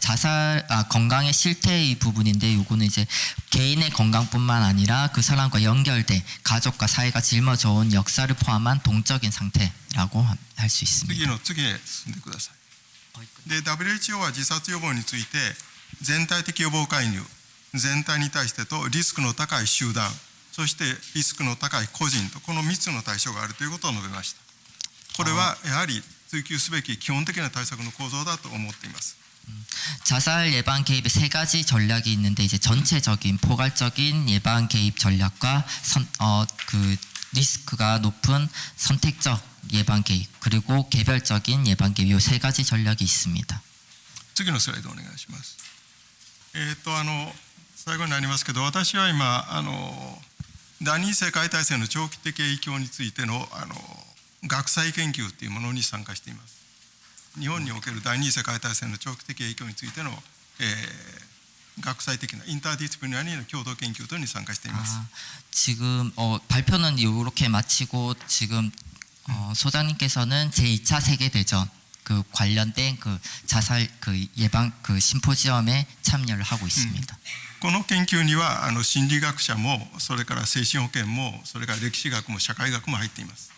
Speaker 3: 건강의 실태의 부분인데, 요거는 이제 개인의 건강뿐만 아니라 그 사람과 연결된 가족과 사회가 짊어져 온 역사를 포함한 동적인 상태라고 할 수 있습니다.
Speaker 4: 次へ進んでください。で WHO は自殺予防について全体的予防介入、全体に対してとリスクの高い集団、そしてリスクの高い個人と、この3つの対象があるということを述べました。これはやはり追求すべき基本的な対策の構造だと思っています。
Speaker 3: 자살 예방 개입의 3가지 전략이 있는데, 이제 전체적인 포괄적인 예방 개입 전략과 그 리스크가 높은 선택적 예방 개입, 그리고 개별적인 예방 개입, 이 3가지 전략이 있습니다.
Speaker 4: 次のスライドお願いします。最後になりますけど、私は今第二次世界大戦の長期的影響についての学際研究というものに参加しています。日本における第二次世界大戦の長期的影響についての、学際的なインターディスプリナリーの共同研究等に参加しています。
Speaker 3: 지금 발표는 이렇게 마치고 지금 소장님께서는 제2차 세계대전 그 관련된 그 자살 그 예방 그 심포지엄에 참여를 하고 있습니다.
Speaker 4: この研究には心理学者も、それから精神保健も、それから歴史学も社会学も入っています。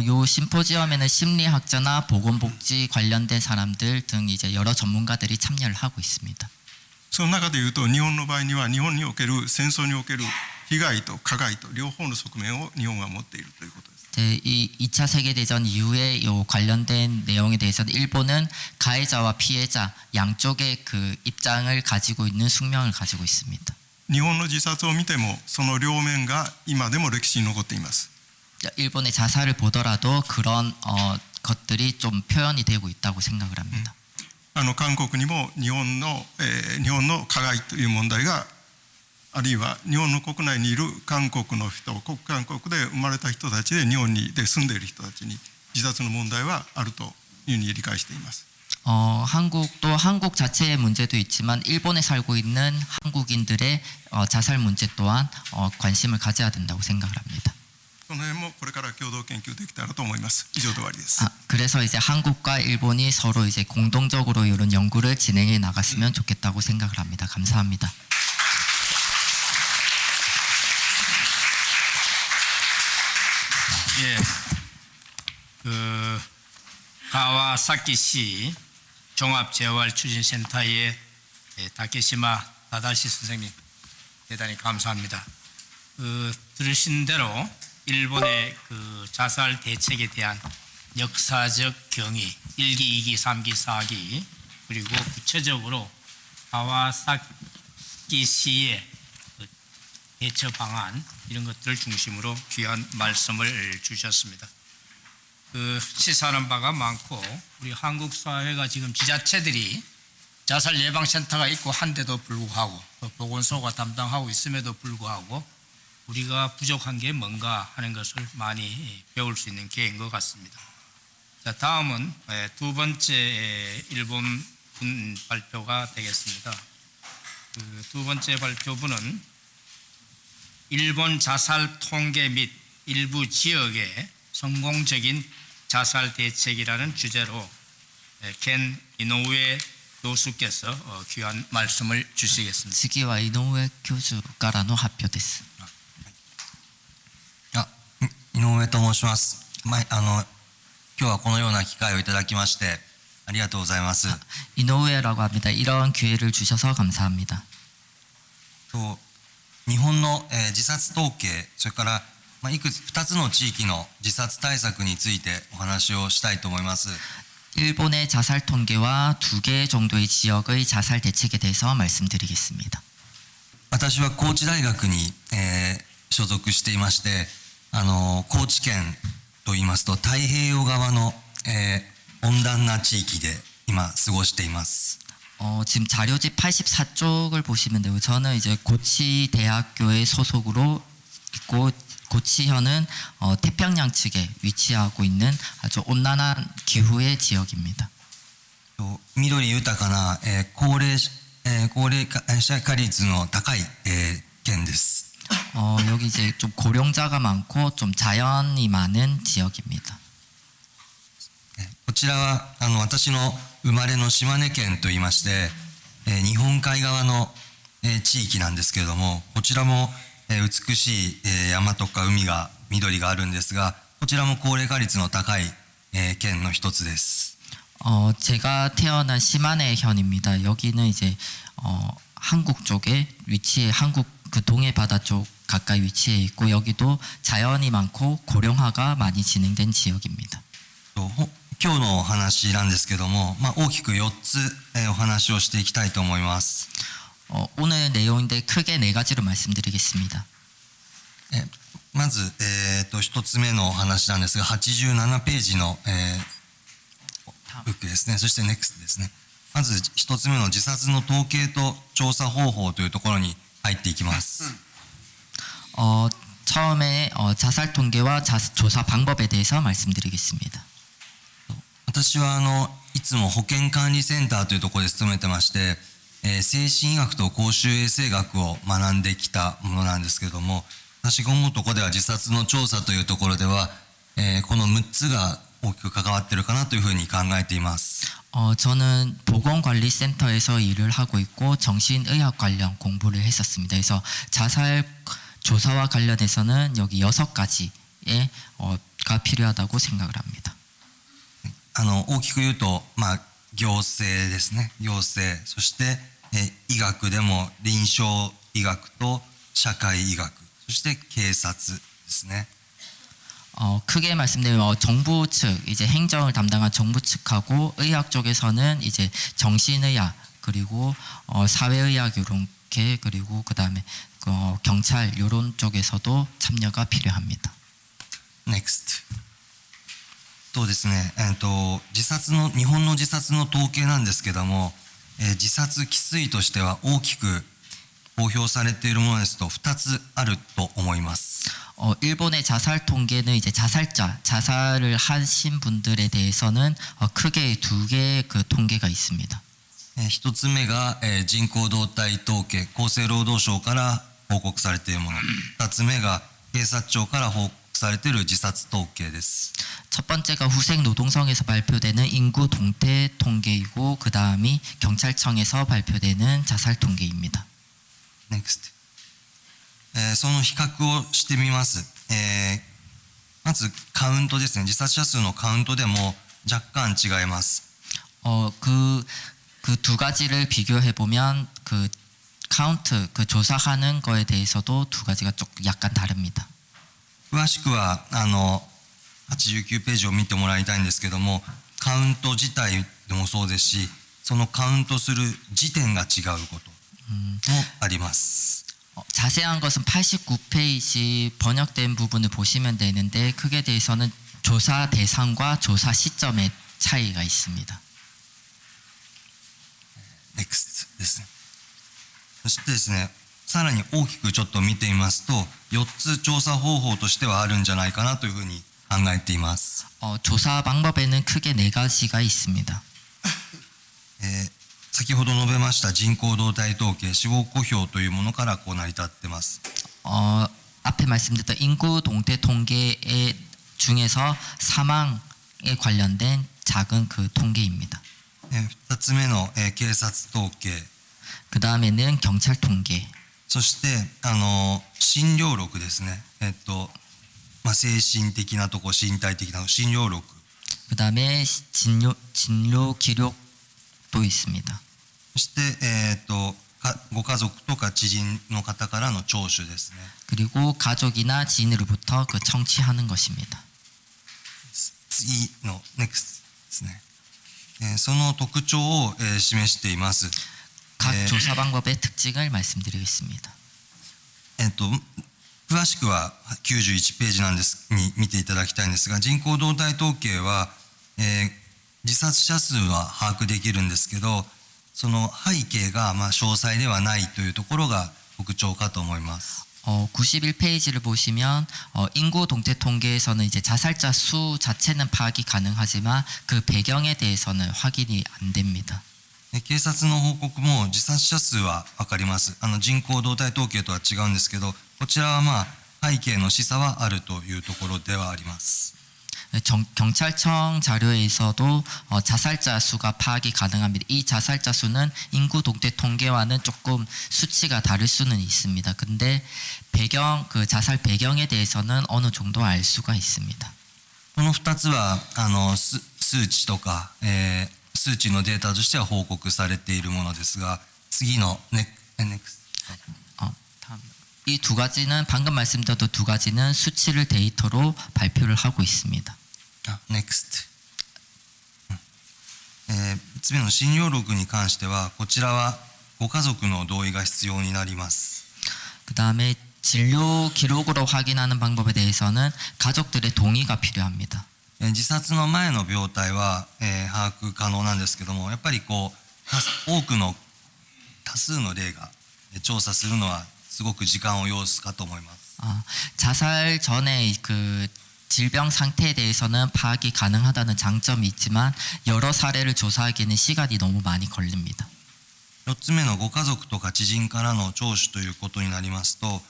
Speaker 3: 요 심포지엄에는 심리학자나 보건복지 관련된 사람들 등 이제 여러 전문가들이 참여를 하고 있습니다.
Speaker 4: その中でいうと、日本の場合には日本における戦争における被害と加害と両方の側面を日本は持っているということです。
Speaker 3: 이 2차 세계대전 이후에 요 관련된 내용에 대해서는 일본은 가해자와 피해자 양쪽의 그 입장을 가지고 있는 숙명을 가지고 있습니다.
Speaker 4: 日本の自殺を見てもその両面が今でも歴史に残っています。
Speaker 3: 일본의 자살을 보더라도 그런 것들이 좀 표현이 되고 있다고 생각을 합니다.
Speaker 4: 韓国にも日本の加害という問題が、あるいは日本の国内にいる韓国の人、韓国で生まれた人たちで日本で住んでいる人たちに自殺の問題はあるというふうに理解しています。
Speaker 3: 한국도 한국 자체의 문제도 있지만 일본에 살고 있는 한국인들의 자살 문제 또한 관심을 가져야 된다고 생각을 합니다.
Speaker 4: その辺もこれから共同研究できたらと思います。以上で終わりです。
Speaker 3: 그래서 이제 한국과 일본이 서로 이제 공동적으로 이런 연구를 진행해 나갔으면 좋겠다고 생각을 합니다. 감사합니다.
Speaker 2: 예, 가와사키시 종합재활추진센터의 다케시마 다다시 선생님 대단히 감사합니다. 들으신 대로 일본의 자살 대책에 대한 역사적 경위 1기, 2기, 3기, 4기 그리고 구체적으로 가와사키시의 대처 방안 이런 것들을 중심으로 귀한 말씀을 주셨습니다. 시사하는 바가 많고 우리 한국 사회가 지금 지자체들이 자살 예방센터가 있고 한데도 불구하고 또 보건소가 담당하고 있음에도 불구하고 우리가 부족한 게 뭔가 하는 것을 많이 배울 수 있는 기회인 것 같습니다. 자, 다음은 두 번째 일본 분 발표가 되겠습니다. 두 번째 발표분은 일본 자살 통계 및 일부 지역의 성공적인 자살 대책이라는 주제로 겐 이노우에 교수께서 귀한 말씀을 주시겠습니다.
Speaker 3: 次は井上教授からの発表です。
Speaker 5: 井上と申します。今日はこのような機会をいただきましてありがとうございます。
Speaker 3: 이노우에라고 합니다. 이런 기회를 주셔서 감사합니다.
Speaker 5: 日本の自殺統計、それから2つの地域の自殺対策についてお話をしたいと思います。
Speaker 3: 일본의 자살 통계와 2개 정도의 지역의 자살 대책에 대해서 말씀드리겠습니다.
Speaker 5: 私は高知大学に所属していまして、高知県といいますと太平洋側の温暖な地域で今過ごしています。
Speaker 3: 지금 자료집 84쪽을 보시면 되고 저는 이제 고치 대학교의 소속으로 있고 고치현은 태평양 측에 위치하고 있는 아주 온난한 기후의 지역입니다.
Speaker 5: 緑豊かな高齢者化率の高い県です。
Speaker 3: 여기 이제 좀 고령자가 많고 좀 자연이 많은 지역입니다.
Speaker 5: こちらは私の生まれの島根県といいまして、日本海側の地域なんですけれども、こちらも美しい山とか海が緑があるんですが、こちらも高齢化率の高い県の一つです。
Speaker 3: 제가 태어난 시마네현입니다. 여기는 이제 한국 쪽에 위치해 한국 그 동해 바다 쪽 가까이 위치해 있고 여기도 자연이 많고 고령화가 많이 진행된 지역입니다.
Speaker 5: 今日のお話なんですけども、大きく4つお話をしていきたいと思います。
Speaker 3: 오늘 내용인데 크게 4가지로 말씀드리겠습니다.
Speaker 5: まず、1つ目のお話なんですが、87ページの、ブックですね。そして NEXT ですね。まず1つ目の自殺の統計と調査方法というところに入っていきます。
Speaker 3: 처음에 자살 통계와 조사 방법에 대해서 말씀드리겠습니다.
Speaker 5: 私はいつも保健管理センターというところで勤めてまして、精神医学と公衆衛生学を学んできたものなんですけれども、私が思うところでは自殺の調査というところでは、この6つが大きく関わっているかなというふうに考えています。
Speaker 3: 저는 보건관리센터에서 일을 하고 있고 정신의학 관련 공부를 했었습니다. 그래서 자살 조사와 관련해서는 여기 6가지가 필요하다고 생각을 합니다.
Speaker 5: 大きく言うと、行政ですね。行政、そして医学でも臨床医学と社会医学、そして警察ですね。
Speaker 3: 크게 말씀드리면 정부 측 이제 행정을 담당한 정부 측하고 의학 쪽에서는 이제 정신의학 그리고 사회의학 요런게 그리고 그다음에 경찰 요런 쪽에서도 참여가 필요합니다.
Speaker 5: NEXT とですね、日本の自殺の統計なんですけども、自殺未遂としては大きく公表されているものですと2つあると思います。
Speaker 3: 일본의 자살 통계는 이제 자살을 하신 분들에 대해서는 크게 두 개의 그 통계가 있습니다.
Speaker 5: 一つ目が人口動態統計、厚生労働省から報告されているもの。二つ目が警察庁から報告されている自殺統計です。
Speaker 3: 첫 번째가 후생노동성에서 발표되는 인구 동태 통계이고 그 다음이 경찰청에서 발표되는 자살 통계입니다.
Speaker 5: NEXT その比較をしてみます。まずカウントですね。自殺者数のカウントでも若干違います。
Speaker 3: 그 두 가지를 비교해 보면 그 카운트 그 조사하는 거에 대해서도 두 가지가 조금 약간 다릅니다.
Speaker 5: 詳しくは89ページを見てもらいたいんですけども、カウント自体でもそうですし、そのカウントする時点が違うこともあります。
Speaker 3: 자세한 것은 89페이지 번역된 부분을 보시면 되는데 그에 대해서는 조사 대상과 조사 시점의 차이가 있습니다.
Speaker 5: NEXT ですね。そしてですね、さらに大きくちょっと見てみますと、4つ調査方法としてはあるんじゃないかなというふうに考えています。
Speaker 3: 조사 방법에는 크게 네 가지가 있습니다.
Speaker 5: 先ほど述べました人口動態統計、死亡公表というものからこう成り立っています。
Speaker 3: 앞에 말씀드렸던 인구 동태 통계 중에서 사망에 관련된 작은 그 통계입니다.
Speaker 5: 2つ目の警察統計、
Speaker 3: 그 다음에는 경찰 통계,
Speaker 5: そして診療録ですね。精神的なとこ、身体的な診療録、
Speaker 3: 그 다음에 진료 기록도 있습니다.
Speaker 5: そしてご家族とか知人の方からの聴取ですね。
Speaker 3: 그리고 가족이나 지인으로부터 그 청취하는 것입니다.
Speaker 5: 次の NEXT ですね。その特徴を示しています。
Speaker 3: 각 조사 방법의 특징을 말씀드리겠습니다.
Speaker 5: 詳しくは91ページなんですに見ていただきたいんですが、人口動態統計は、自殺者数は把握できるんですけど、その背景が詳細ではないというところが特徴かと思います。
Speaker 3: 91페이지를 보시면 인구 동태 통계에서는 이제 자살자 수 자체는 파악이 가능하지만 그 배경에 대해서는 확인이 안 됩니다.
Speaker 5: 警察の報告も自殺者数は分かります。人口動態統計とは違うんですけど、こちらは背景の示唆はあるというところではあります。
Speaker 3: 경찰청 자료에서도 자살자 수가 파악이 가능합니다. 이 자살자 수는 인구 동태 통계와는 조금 수치가 다를 수는 있습니다. 근데 그 자살 배경에 대해서는 어느 정도 알 수가 있습니다.
Speaker 5: この2つは数値とか、数値のデータとしては報告されているものですが、次の NEXT
Speaker 3: 이 두 가지는 방금 말씀드렸던 두 가지는 수치를 데이터로 발표를 하고 있습니다.
Speaker 5: NEXT 3つ目の診療録に関しては、こちらはご家族の同意が必要になります。
Speaker 3: 그 다음에 진료 기록으로 확인하는 방법에 대해서는 가족들의 동의가 필요합니다.
Speaker 5: 自殺の前の病態は、把握可能なんですけども、やっぱり多数の例が調査するのはすごく時間を要すかと思います。
Speaker 3: 자살 전에 그 질병 상태에 대해서는 파악이 가능하다는 장점이 있지만 여러 사례를 조사하기에는 시간이 너무 많이 걸립니다.
Speaker 5: 4つ目のご家族とか知人からの聴取ということになりますと、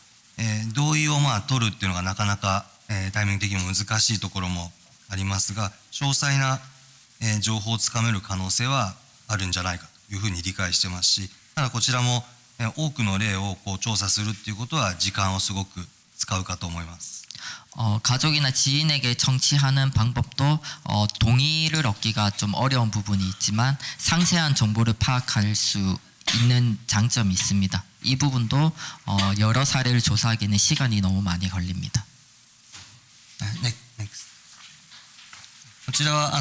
Speaker 5: 同意を取るっていうのがなかなか、タイミング的にも難しいところもありますが、詳細な、情報をつかめる可能性はあるんじゃないかというふうに理解してますし、ただこちらも、多くの例を調査するっていうことは時間をすごく使うかと思います。
Speaker 3: 가족이나 지인에게 청취하는 방법도 동의를 얻기가 좀 어려운 부분이 있지만 상세한 정보를 파악할 수 있는 장점이 있습니다. 이 부분도 여러 사례를 조사하기에는 시간이 너무 많이 걸립니다.
Speaker 5: こちらは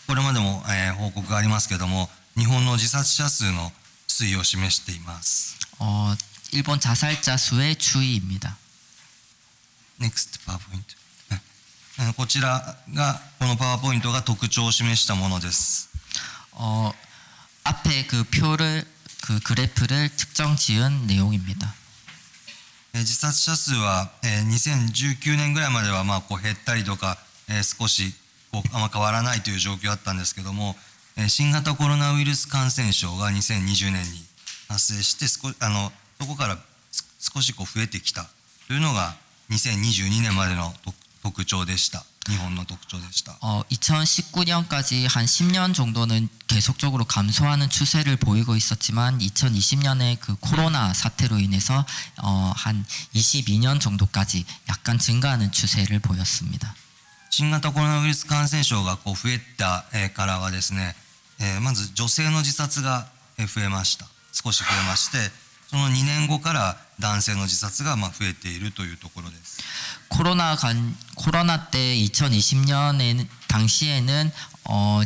Speaker 5: これまでも、報告がありますけれども、日本の自殺者数の推移を示しています。
Speaker 3: 일본 자살자 수의 추이입니다.
Speaker 5: NEXT パワーポイント。こちらがこのパワーポイントが特徴を示したものです。
Speaker 3: 앞에 그 표를 그 그래프를 측정 지은 내용입니다.
Speaker 5: 自殺者数は2019年ぐらいまではこう減ったりとか少しこうあんま変わらないという状況だったんですけども、新型コロナウイルス感染症が2020年に発生してそこから少しこう増えてきたというのが2022年までの特徴でした。日本の特徴でした。
Speaker 3: 2019년까지 한 10년 정도는 계속적으로 감소하는 추세를 보이고 있었지만 2020년에 그 코로나 사태로 인해서 한 22년 정도까지 약간 증가하는 추세를 보였습니다.
Speaker 5: 新型コロナウイルス感染症がこう増えたからはですね、まず女性の自殺が増えました。少し増えまして、その2年後から男性の自殺が増えているというところです。
Speaker 3: 코로나 때 2020년에 당시에는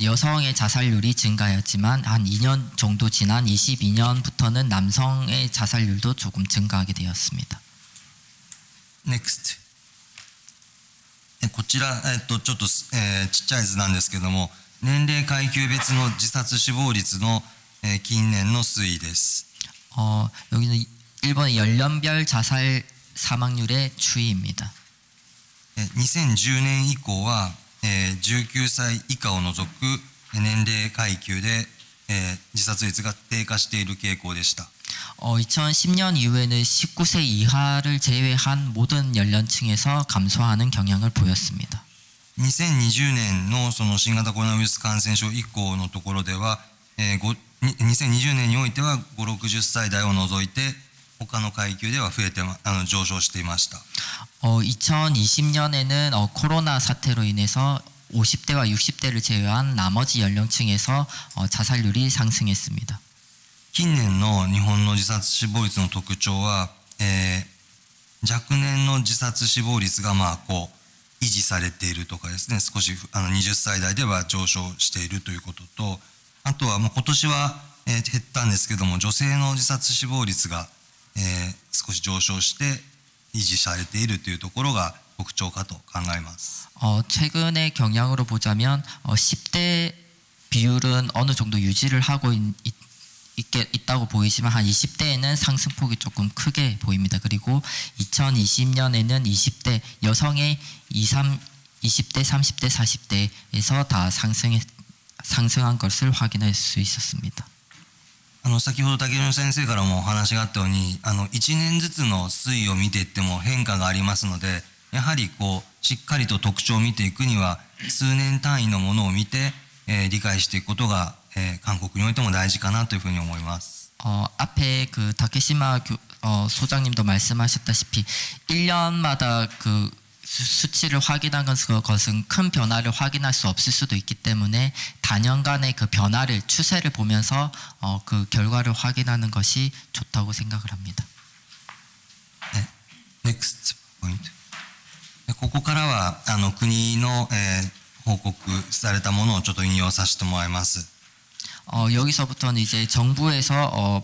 Speaker 3: 여성의 자살률이 증가했지만 한 2년 정도 지난 22년부터는 남성의 자살률도 조금 증가하게 되었습니다.
Speaker 5: NEXT こちら、ちょっと、ちっちゃい図なんですけども、年齢階級別の自殺死亡率の、近年の推移です。
Speaker 3: 여기는 일본의 연령별 자살 사망률의 추이입니다.
Speaker 5: 2010年以降は、19歳以下を除く年齢階級で、自殺率が低下している傾向でした。
Speaker 3: 2010년 이후에는 19세 이하를 제외한 모든 연령층에서 감소하는 경향을 보였습니다.
Speaker 5: 2020年のその新型コロナウイルス感染症以降のところでは、2020年においては5、60歳代を除いて他の階級では上昇していました。
Speaker 3: 2020년에는 코로나 사태로 인해서 50대와 60대를 제외한 나머지 연령층에서 자살률이 상승했습니다.
Speaker 5: 近年の日本の自殺死亡率の特徴は、若年の自殺死亡率がこう維持されているとかですね、少し20歳代では上昇しているということと、あとは今年は減ったんですけども、女性の自殺死亡率が少し上昇して維持されているというところが特徴かと考えます。
Speaker 3: 최근의 경향으로 보자면 10대 비율은 어느 정도 유지를 하고 있다고 보이지만 한 20대에는 상승폭이 조금 크게 보입니다. 그리고 2020년에는 20대 여성의 20대, 30대, 40대에서 다 상승한 것을 확인할 수 있었습니다.
Speaker 5: 先ほど竹野先生からもお話があったように1年ずつの推移を見ていっても変化がありますので、やはりこうしっかりと特徴を見ていくには数年単位のものを見て、理解していくことが、韓国においても大事かなというふうに思います。
Speaker 3: 앞에 그 다케시마 소장님도 말씀하셨다시피 1년마다 그 수치를 확인한 것은 큰 변화를 확인할 수 없을 수도 있기 때문에 단연간의 그 변화를 추세를 보면서 그 결과를 확인하는 것이 좋다고 생각을 합니다.
Speaker 5: NEXT ポイント。ここからは国の、報告されたものをちょっと引用させてもらいます。
Speaker 3: 여기서부터는 이제 정부에서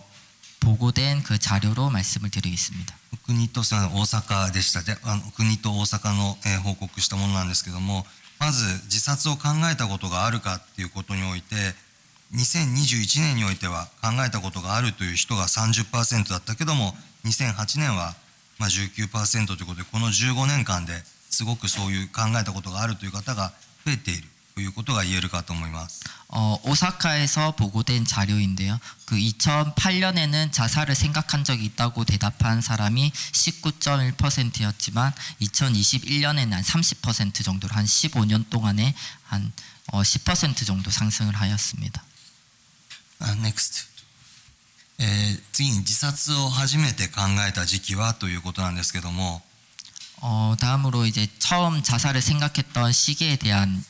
Speaker 3: 보고된 그 자료로 말씀을 드리겠습니다.
Speaker 5: 国と大阪でしたで、国と大阪の、報告したものなんですけども、まず自殺を考えたことがあるかっていうことにおいて、2021年においては考えたことがあるという人が 30% だったけども、2008年は19% ということで、この15年間ですごくそういう考えたことがあるという方が増えているということが言えるかと思います。
Speaker 3: 오사카에서 보고된 자료인데요. 그 2008년에는 자살을 생각한 적이 있다고 대답한 사람이 19.1%였지만 2021년에는 한 30% 정도로 한 15년 동안에 한 10% 정도 상승을 하였습니다.
Speaker 5: NEXT 次に自殺を初めて考えた時期はということなんですけども、
Speaker 3: 다음으로 이제 처음 자살을 생각했던 시기에 대한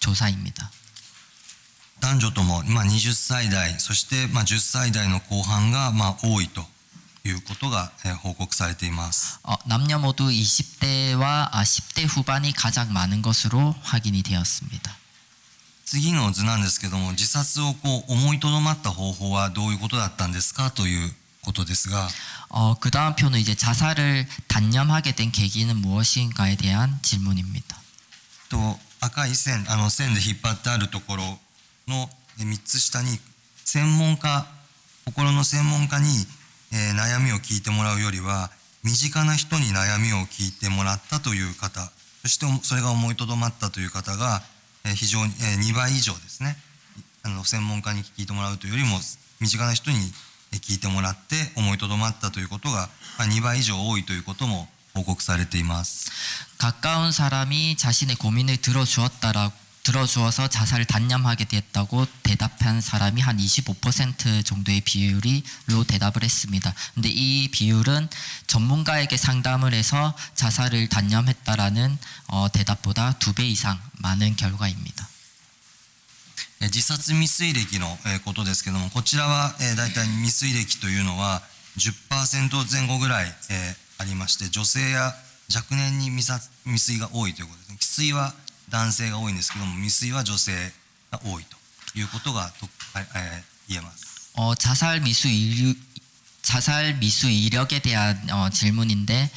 Speaker 3: 조사입니다.
Speaker 5: 男女とも20歳代そして10歳代の後半が多いということが報告されています。
Speaker 3: 남녀 모두 20대와 10대 후반이 가장 많은 것으로 확인이 되었습니다.
Speaker 5: 次の図なんですけども、自殺を思いとどまった方法はどういうことだったんですかということですが、
Speaker 3: 그 다음 표는 이제 자살을 단념하게 된 계기는 무엇인가에 대한 질문입니다.
Speaker 5: と赤い線線で引っ張ってあるところの3つ下に専門家、心の専門家に、悩みを聞いてもらうよりは身近な人に悩みを聞いてもらったという方、そしてそれが思いとどまったという方が、非常に、2倍以上ですね。専門家に聞いてもらうというよりも身近な人に聞いてもらって思いとどまったということが2倍以上多いということも報告されています。
Speaker 3: 가까운 사람이 자신의 고민을 들어주어서 자살을 단념하게 됐다고 대답한 사람이 한 25% 정도의 비율로 대답을 했습니다. 근데 이 비율은 전문가에게 상담을 해서 자살을 단념했다라는 대답보다 2배 이상 많은 결과입니다.
Speaker 5: 自殺未遂歴のことですけども、こちらはだいたい未遂歴というのは 10% 前後ぐらいありまして、女性や若年に未遂が多いということですね。既遂は男性が多いんですけども、未遂は女性が多いということが言えます。
Speaker 3: 자살 미수 이력에 대한 질문인데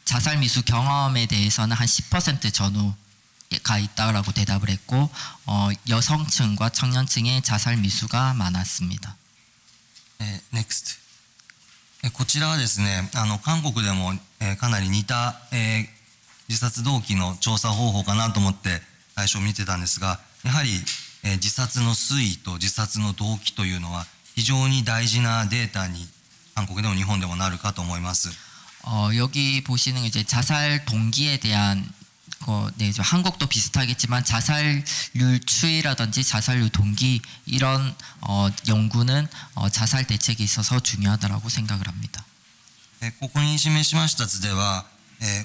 Speaker 3: 자살 미수 경험에 대해서는 한 10% 전후가 있다라고 대답을 했고 여성층과 청년층의 자살 미수가 많았습니다.
Speaker 5: NEXT こちらはですね、韓国でもかなり似た自殺動機の調査方法かなと思って最初見てたんですが、やはり自殺の推移と自殺の動機というのは非常に大事なデータに韓国でも日本でもなるかと思います。
Speaker 3: 여기 보시는 이제 자살 동기에 대한 네, 한국도 비슷하겠지만 자살률 추이라든지 자살률 동기 이런 연구는 자살 대책에 있어서 중요하다고 생각을 합니다.
Speaker 5: ここに示しました図では、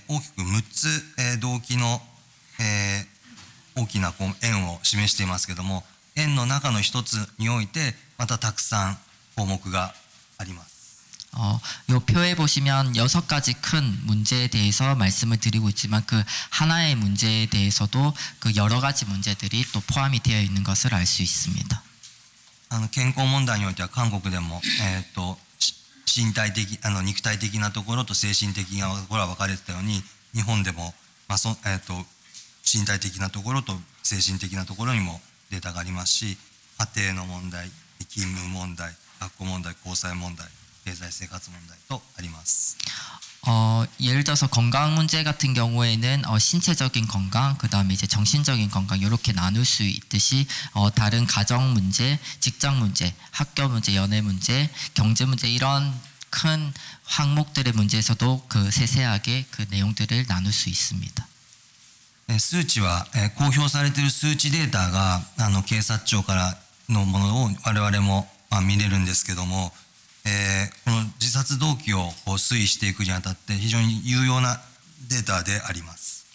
Speaker 5: 大きく6つ、動機の、大きな円を示していますけども、円の中の一つにおいてまたたくさん項目があります。
Speaker 3: 이 표에 보시면 6가지 큰 문제에 대해서 말씀을 드리고 있지만 그 하나의 문제에 대해서도 그 여러 가지 문제들이 또 포함이 되어 있는 것을 알 수 있습니다.
Speaker 5: 健康問題においては韓国でも、身体的肉体的なところと精神的なところは分かれてたように、日本でも、身体的なところと精神的なところにもデータがありますし、家庭の問題、勤務問題、学校問題、交際問題、経済生活問題とあります。
Speaker 3: 예를 들어서 건강 문제 같은 경우에는 신체적인 건강, 그 다음에 이제 정신적인 건강 이렇게 나눌 수 있듯이 다른 가정 문제, 직장 문제, 학교 문제, 연애 문제, 경제 문제 이런 큰 항목들의 문제에서도 그 세세하게 그 내용들을 나눌 수 있습니다.
Speaker 5: 数値は公表されている数値データが警察庁からのものを我々も見れるんですけども、この自殺動機を推移していくにあたって非常に有用なデータであります。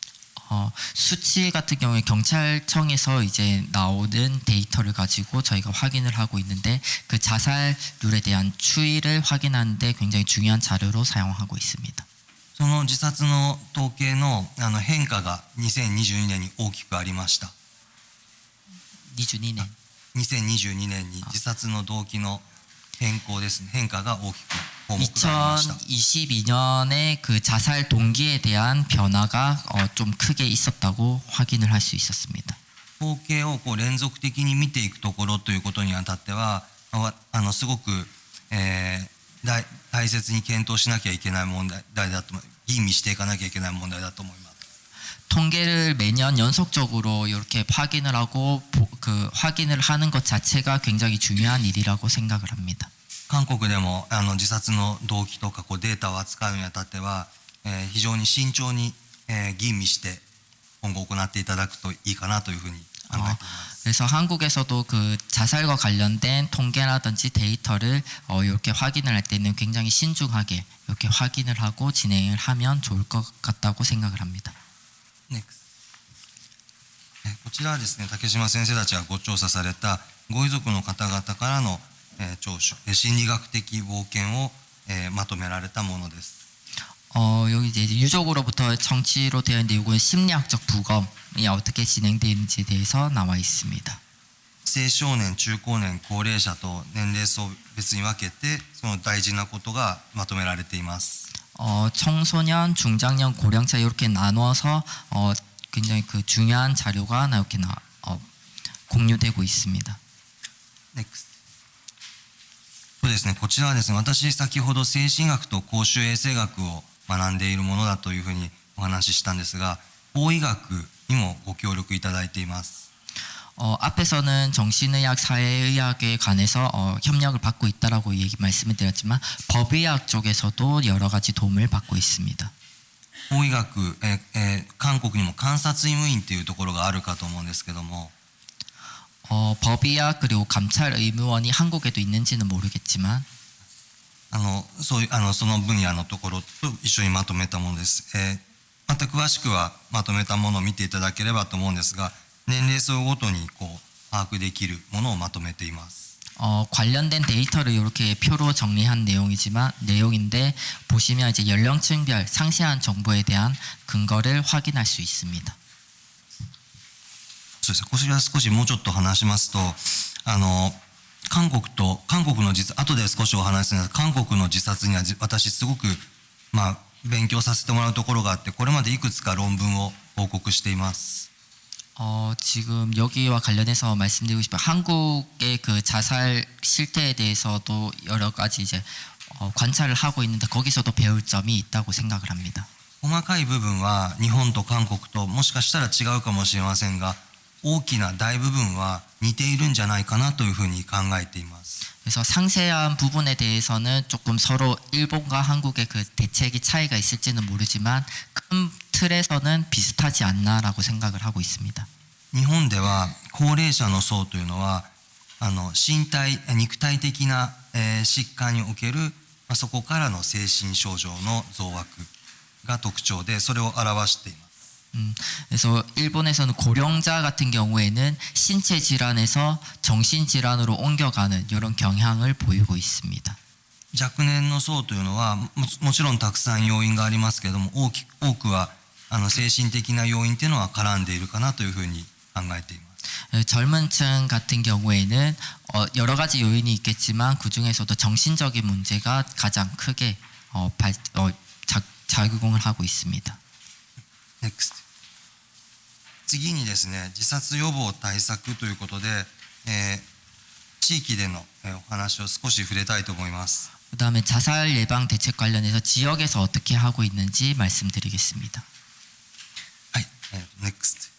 Speaker 3: 수치 같은 경우에 경찰청에서 이제 나오는 데이터를 가지고 저희가 확인을 하고 있는데 그 자살률에 대한 추이를 확인하는데 굉장히 중요한 자료로 사용하고 있습니다.
Speaker 5: その自殺の統計の変化が2022年に大きくありました。
Speaker 3: 22년
Speaker 5: 2022年に自殺の動機の変化が大きく項目がありました。
Speaker 3: 2022년에 그 자살 동기에 대한 변화가 좀 크게 있었다고 확인을 할 수 있었습니다.
Speaker 5: 統計を連続的に見ていくところということにあたってはすごく、大切に検討しなきゃいけない問題だと吟味していかなきゃいけない問題だと思います。
Speaker 3: 통계를 매년 연속적으로 이렇게 확인을 하고 그 확인을 하는 것 자체가 굉장히 중요한 일이라고 생각을 합니다.
Speaker 5: 韓国でも自殺の動機とかデータを扱うにあたっては、非常に慎重に、吟味して今後行っていただくといいかなというふうに考えています。
Speaker 3: 그래서 한국에서도 그 자살과 관련된 통계라든지 데이터를 이렇게 확인을 할 때는 굉장히 신중하게 이렇게 확인을 하고 진행을 하면 좋을 것 같다고 생각을 합니다.
Speaker 5: こちらはですね、竹島先生たちがご調査されたご遺族の方々からの聴取、心理学的冒険をまとめられたものです。
Speaker 3: 여기 이제 유족으로부터 정치로 되어 있는데 이건 심리학적 부검이 어떻게 진행되는지에 대해서 나와 있습니다.
Speaker 5: 青少年、中高年、高齢者と年齢層別に分けてその大事なことがまとめられています。
Speaker 3: 청소년, 중장년, 고령자 이렇게 나눠서 굉장히 그 중요한 자료가 이렇게 공유되고 있습니다.
Speaker 5: NEXT そうですね、こちらはですね、私先ほど精神学と公衆衛生学を学んでいるものだというふうにお話ししたんですが、法医学にもご協力いただいています。
Speaker 3: 앞에서는 정신의학, 사회의학에 관해서 협력을 받고 있다라고 말씀을 드렸지만 법의학 쪽에서도 여러 가지 도움을 받고 있습니다.
Speaker 5: 法医学、韓国にも監察医務院というところがあるかと思うんですけども、
Speaker 3: 법의학 그리고 감찰 의무원이 한국에도 있는지는 모르겠지만
Speaker 5: その分野のところと一緒にまとめたものです。また詳しくはまとめたものを見ていただければと思うんですが、年齢層ごとに把握できるものをまとめています。
Speaker 3: 관련된 데이터를 이렇게 표로 정리한 내용인데 보시면 이제 연령층별 상세한 정보에 대한 근거를 확인할 수 있습니다.
Speaker 5: そうですね、こちら少しもうちょっと話しますと、韓国の後で少しお話しするんですが、韓国の自殺には私すごく勉強させてもらうところがあって、これまでいくつか論文を報告しています。
Speaker 3: 지금 여기와 관련해서 말씀드리고 싶어요. 한국의 그 자살 실태에 대해서도 여러 가지 이제 관찰을 하고 있는데 거기서도 배울 점이 있다고 생각을 합니다.
Speaker 5: 細かい部分は日本と韓国ともしかしたら違うかもしれませんが、大きな大部分は似ているんじゃないかなというふうに考えています。
Speaker 3: 그래서 상세한 부분에 대해서는 조금 서로 일본과 한국의 그 대책이 차이가 있을지는 모르지만 큰 틀에서는 비슷하지 않나라고 생각을 하고 있습니다.
Speaker 5: 日本では高齢者の層というのは肉体的な疾患におけるそこからの精神症状の増悪が特徴でそれを表しています。
Speaker 3: 그래서 일본에서는 고령자 같은 경우에는 신체 질환에서 정신 질환으로 옮겨가는 이런 경향을 보이고 있습니다.
Speaker 5: 若年の層というのはもちろんたくさん要因がありますけれども、多くは精神的な要因というのは絡んでいるかなというふうに考えています。
Speaker 3: 젊은 층 같은 경우에는 여러 가지 요인이 있겠지만 그 중에서도 정신적인 문제가 가장 크게 작용을 하고 있습니다.
Speaker 5: NEXT 次にですね、自殺予防対策ということで、地域でのお話を少し触れたいと思います。
Speaker 3: 그다음에 자살 예방 대책 관련해서 지역에서 어떻게 하고 있는지 말씀드리겠습니다.
Speaker 5: はい、NEXT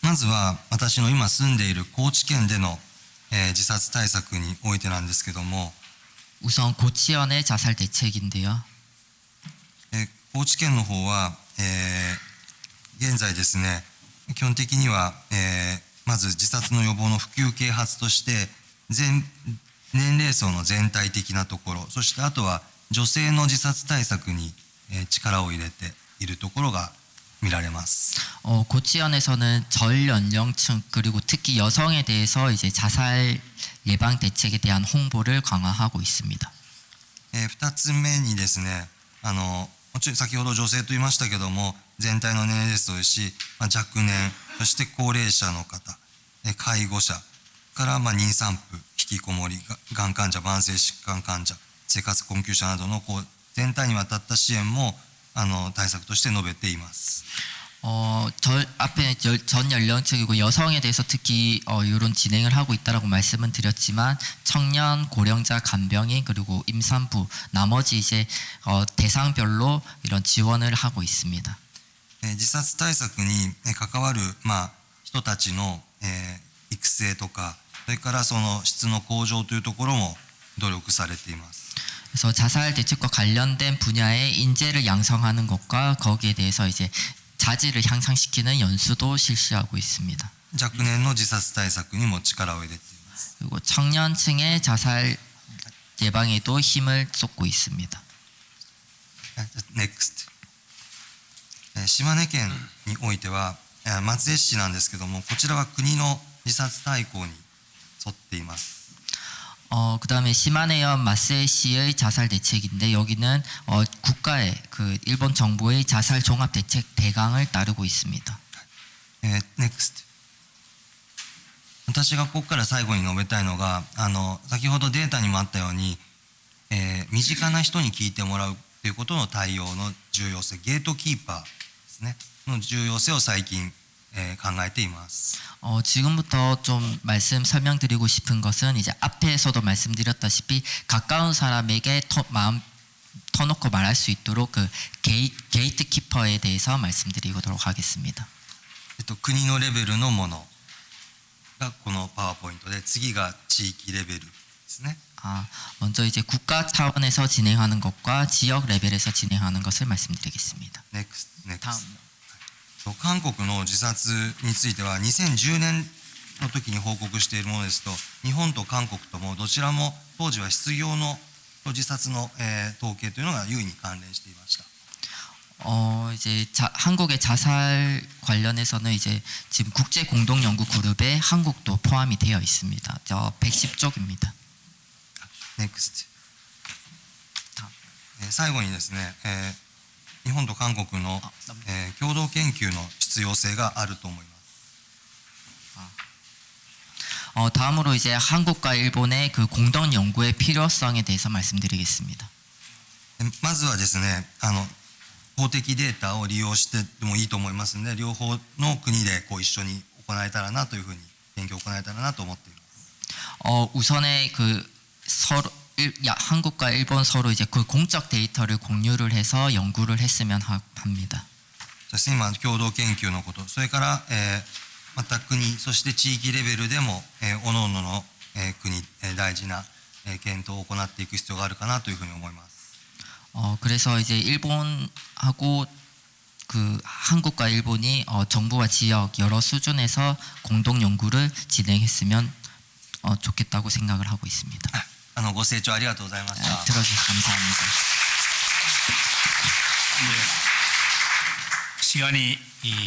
Speaker 5: まずは私の今住んでいる高知県での、自殺対策においてなんですけども、
Speaker 3: 우선 고치현의 자살 대책인데요.
Speaker 5: 高知県の方は、現在ですね、基本的には、まず自殺の予防の普及啓発として年齢層の全体的なところ、そしてあとは女性の自殺対策に、力を入れているところが見られます。
Speaker 3: 고치현에서는 전 연령층 그리고 특히 여성에 대해서 이제 자살 예방 대책에 대한 홍보를 강화하고 있습니다.
Speaker 5: 2つ目にですね、もちろん先ほど女性と言いましたけども、全体の年齢ですし、若年、そして高齢者の方、介護者から妊産婦、引きこもり、がん患者、慢性疾患患者、生活困窮者などの全体にわたった支援も対策として述べています。
Speaker 3: 앞에 전 연령층이고 여성에 대해서 특히 이런 진행을 하고 있다라고 말씀은 드렸지만 청년, 고령자, 간병인 그리고 임산부 나머지 이제 대상별로 이런 지원을 하고 있습니다.
Speaker 5: 自殺対策に関わる人たちの育成とか、それからその質の向上というところも努力されています。
Speaker 3: 그래서 자살 대책과 관련된 분야의 인재를 양성하는 것과 거기에 대해서 이제 자질을 향상시키는 연수도 실시하고 있습니다.
Speaker 5: 若年の自殺対策にも力を入れています。
Speaker 3: 그리고 청년층의 자살 예방에도 힘을 쏟고 있습니다.
Speaker 5: NEXT 島根県においては松江市なんですけども、こちらは国の自殺大綱に沿っています。
Speaker 3: 그다음에 시마네현 마세시의 자살 대책인데 여기는 국가의 그 일본 정부의 자살 종합 대책 대강을 따르고 있습니다.
Speaker 5: NEXT 私がここから最後に述べたいのが先ほどデータにもあったように、身近な人に聞いてもらうということの対応の重要性ゲートキーパーですねの重要性を最近、考えています。
Speaker 3: 지금부터 좀 설명드리고 싶은 것은 이제 앞에서도 말씀드렸다시피 가까운 사람에게 마음 터놓고 말할 수 있도록 그 게이트 키퍼에 대해서 말씀드리도록 하겠습니다.
Speaker 5: 国のレベルのものがこのパワーポイントで次が地域レベルですね。
Speaker 3: 먼저 이제 국가 차원에서 진행하는 것과 지역 레벨에서 진행하는 것을 말씀드리겠습니다.
Speaker 5: NEXT 韓国の自殺については2010年の時に報告しているものですと日本と韓国ともどちらも当時は失業の自殺の、統計というのが優位に関連していました。
Speaker 3: 이제 한국의 자살 관련해서는 이제 지금 국제 공동 연구 그룹에 한국도 포함이 되어 있습니다. 110쪽입니다.
Speaker 5: NEXT 最後にですね、日本と韓国の、共同研究の必要性があると思います。
Speaker 3: 다음으로 이제 한국과 일본의 그 공동 연구의 필요성에 대해서 말씀드리겠습니다.
Speaker 5: まずはですね、公的データを利用してもいいと思いますので、両方の国で一緒に行えたらなというふうに研究を行えたらなと思っています。
Speaker 3: 우선에 한국과 일본 서로 이제 그 공적 데이터를 공유를 해서 연구를 했으면 합니다.
Speaker 5: 今共同研究のこと、それから、また国そして地域レベルでも、各々の、国、大事な、検討を行っていく必要があるかなというふうに思います。
Speaker 3: 그래서 이제 일본하고 그 한국과 일본이 정부와 지역 여러 수준에서 공동 연구를 진행했으면 좋겠다고 생각을 하고 있습니다.
Speaker 5: ご清聴ありがとうございました。
Speaker 3: 들어주셔서 감사합니다.
Speaker 2: 시간이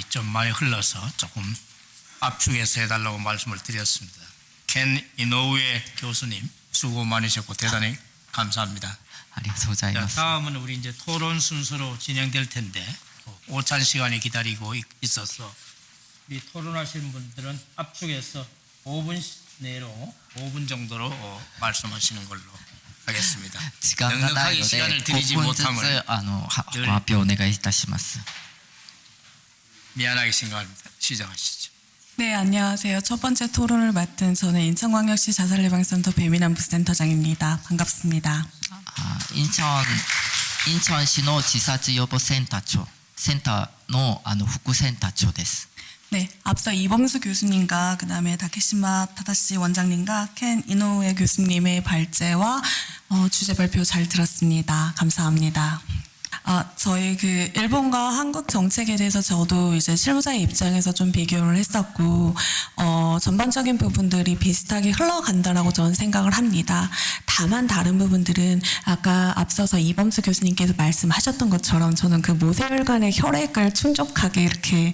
Speaker 2: 좀 많이 흘러서 조금 압축해서 해달라고 말씀을 드렸습니다. 켄 이노우에 교수님 수고 많으셨고 대단히 감사합니다. 자, 다음은 우리 이제 토론 순서로 진행될 텐데 오찬 시간이 기다리고 있어서 우리 토론하시는 분들은 압축해서 5분 내로 5분 정도로 말씀하시는 걸로 하겠습니다. 넉넉하게 시간을 드리지 못함을 미안하게 생각합니다. 시작하시죠.
Speaker 6: 네, 안녕하세요. 첫 번째 토론을 맡은 저는 인천광역시 자살예방센터 배민안부센터장입니다. 반갑습니다.
Speaker 3: 인천시노 지사즈여보센터초 센터의副센터초です.
Speaker 6: 네, 앞서 이범수 교수님과 그다음에 다케시마 타다시 원장님과 켄 이노우에 교수님의 발제와 주제 발표 잘 들었습니다. 감사합니다. 저희 그 일본과 한국 정책에 대해서 저도 이제 실무자의 입장에서 좀 비교를 했었고 전반적인 부분들이 비슷하게 흘러간다라고 저는 생각을 합니다. 다만 다른 부분들은 아까 앞서서 이범수 교수님께서 말씀하셨던 것처럼 저는 그 모세혈관의 혈액을 충족하게 이렇게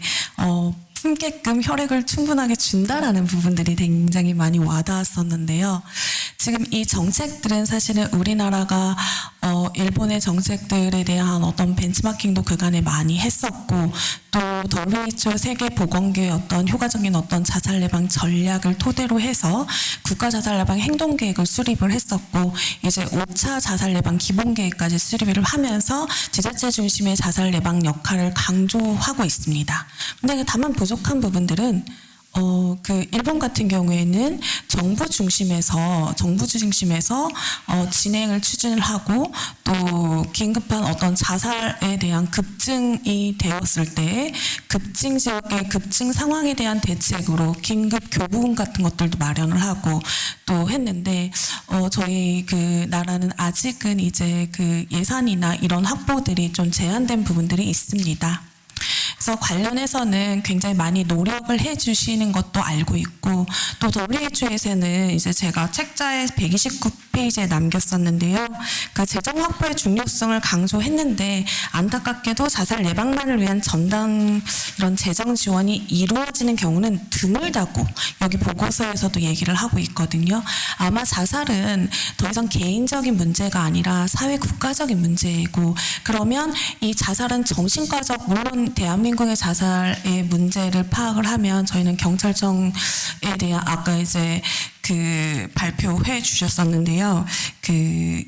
Speaker 6: 품게끔 혈액을 충분하게 준다라는 부분들이 굉장히 많이 와닿았었는데요. 지금 이 정책들은 사실은 우리나라가 일본의 정책들에 대한 어떤 벤치마킹도 그간에 많이 했었고 또 WHO 세계보건기의 어떤 효과적인 어떤 자살 예방 전략을 토대로 해서 국가 자살 예방 행동 계획을 수립을 했었고 이제 5차 자살 예방 기본 계획까지 수립을 하면서 지자체 중심의 자살 예방 역할을 강조하고 있습니다. 근데 다만 부족한 부분들은 그 일본 같은 경우에는 정부 중심에서 진행을 추진을 하고 또 긴급한 어떤 자살에 대한 급증이 되었을 때 급증 지역의 급증 상황에 대한 대책으로 긴급 교부금 같은 것들도 마련을 하고 또 했는데 저희 그 나라는 아직은 이제 그 예산이나 이런 확보들이 좀 제한된 부분들이 있습니다. 그래서 관련해서는 굉장히 많이 노력을 해주시는 것도 알고 있고 또 WHO에서는 이제 제가 책자에 129페이지 4페이지에 남겼었는데요. 그 재정 확보의 중요성을 강조했는데 안타깝게도 자살 예방만을 위한 전담 이런 재정 지원이 이루어지는 경우는 드물다고 여기 보고서에서도 얘기를 하고 있거든요. 아마 자살은 더 이상 개인적인 문제가 아니라 사회 국가적인 문제이고, 그러면 이 자살은 정신과적, 물론 대한민국의 자살의 문제를 파악을 하면 저희는 경찰청에 대한 아까 이제 그 발표해 주셨었는데요. 그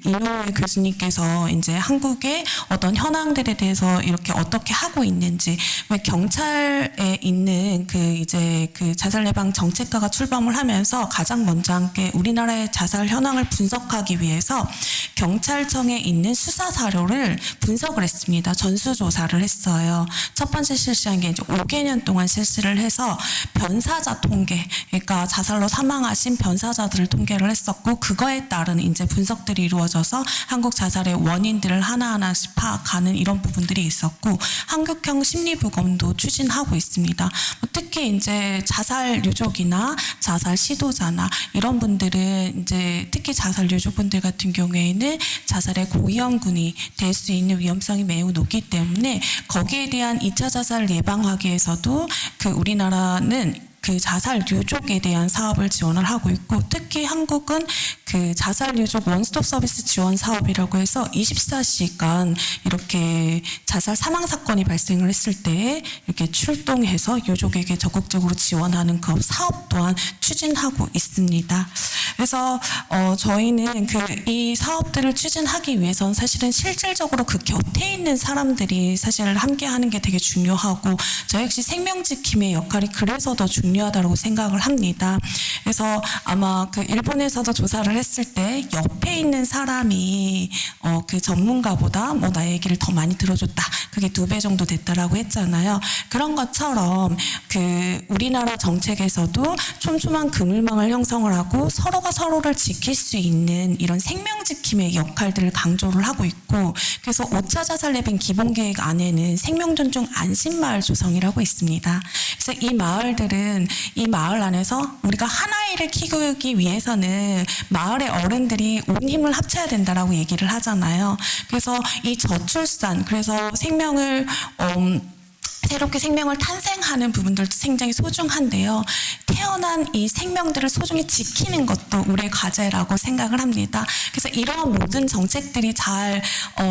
Speaker 6: 이노우에 교수님께서 이제 한국의 어떤 현황들에 대해서 이렇게 어떻게 하고 있는지, 왜 경찰에 있는 그 이제 그 자살 예방 정책과가 출범을 하면서 가장 먼저 함께 우리나라의 자살 현황을 분석하기 위해서 경찰청에 있는 수사 사료를 분석을 했습니다. 전수조사를 했어요. 첫 번째 실시한 게 이제 5개년 동안 실시를 해서 변사자 통계, 그러니까 자살로 사망하신 변사자들을 통계를 했었고, 그거에 따른 이제 분석들이 이루어져서 한국 자살의 원인들을 하나하나씩 파악하는 이런 부분들이 있었고, 한국형 심리부검도 추진하고 있습니다. 특히 이제 자살 유족이나 자살 시도자나 이런 분들은 이제 특히 자살 유족분들 같은 경우에는 자살의 고위험군이 될 수 있는 위험성이 매우 높기 때문에 거기에 대한 2차 자살 예방하기 위해서도 그 우리나라는 그 자살 유족에 대한 사업을 지원을 하고 있고, 특히 한국은 그 자살 유족 원스톱 서비스 지원 사업이라고 해서 24시간 이렇게 자살 사망 사건이 발생을 했을 때 이렇게 출동해서 유족에게 적극적으로 지원하는 그 사업 또한 추진하고 있습니다. 그래서 저희는 그 이 사업들을 추진하기 위해서는 사실은 실질적으로 그 곁에 있는 사람들이 사실 함께하는 게 되게 중요하고, 저 역시 생명지킴의 역할이 그래서 더 중요하다고 생각을 합니다. 그래서 아마 그 일본에서도 조사를 했을 때 옆에 있는 사람이 그 전문가보다 뭐 나의 얘기를 더 많이 들어줬다, 그게 2배 정도 됐다라고 했잖아요. 그런 것처럼 그 우리나라 정책에서도 촘촘한 그물망을 형성을 하고 서로가 서로를 지킬 수 있는 이런 생명지킴의 역할들을 강조를 하고 있고, 그래서 5차 자살 예방 기본계획 안에는 생명존중 안심마을 조성이라고 있습니다. 그래서 이 마을들은 이 마을 안에서 우리가 한 아이를 키우기 위해서는 마을의 어른들이 온 힘을 합쳐야 된다라고 얘기를 하잖아요. 그래서 이 저출산, 그래서 생명을 새롭게 생명을 탄생하는 부분들도 굉장히 소중한데요. 태어난 이 생명들을 소중히 지키는 것도 우리의 과제라고 생각을 합니다. 그래서 이러한 모든 정책들이 잘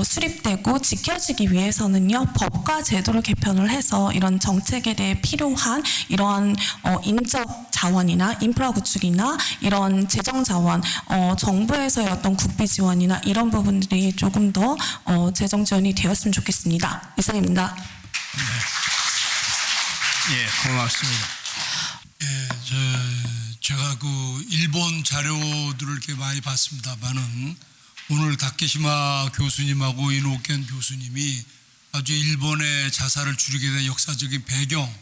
Speaker 6: 수립되고 지켜지기 위해서는요, 법과 제도를 개편을 해서 이런 정책에 대해 필요한 이러한 인적 자원이나 인프라 구축이나 이런 재정 자원, 정부에서의 어떤 국비 지원이나 이런 부분들이 조금 더 재정 지원이 되었으면 좋겠습니다. 이상입니다.
Speaker 2: 예, 고맙습니다.
Speaker 7: 예, 제가 그 일본 자료들을 이렇게 많이 봤습니다만은 오늘 다케시마 교수님하고 이노켄 교수님이 아주 일본의 자살을 줄이게 된 역사적인 배경,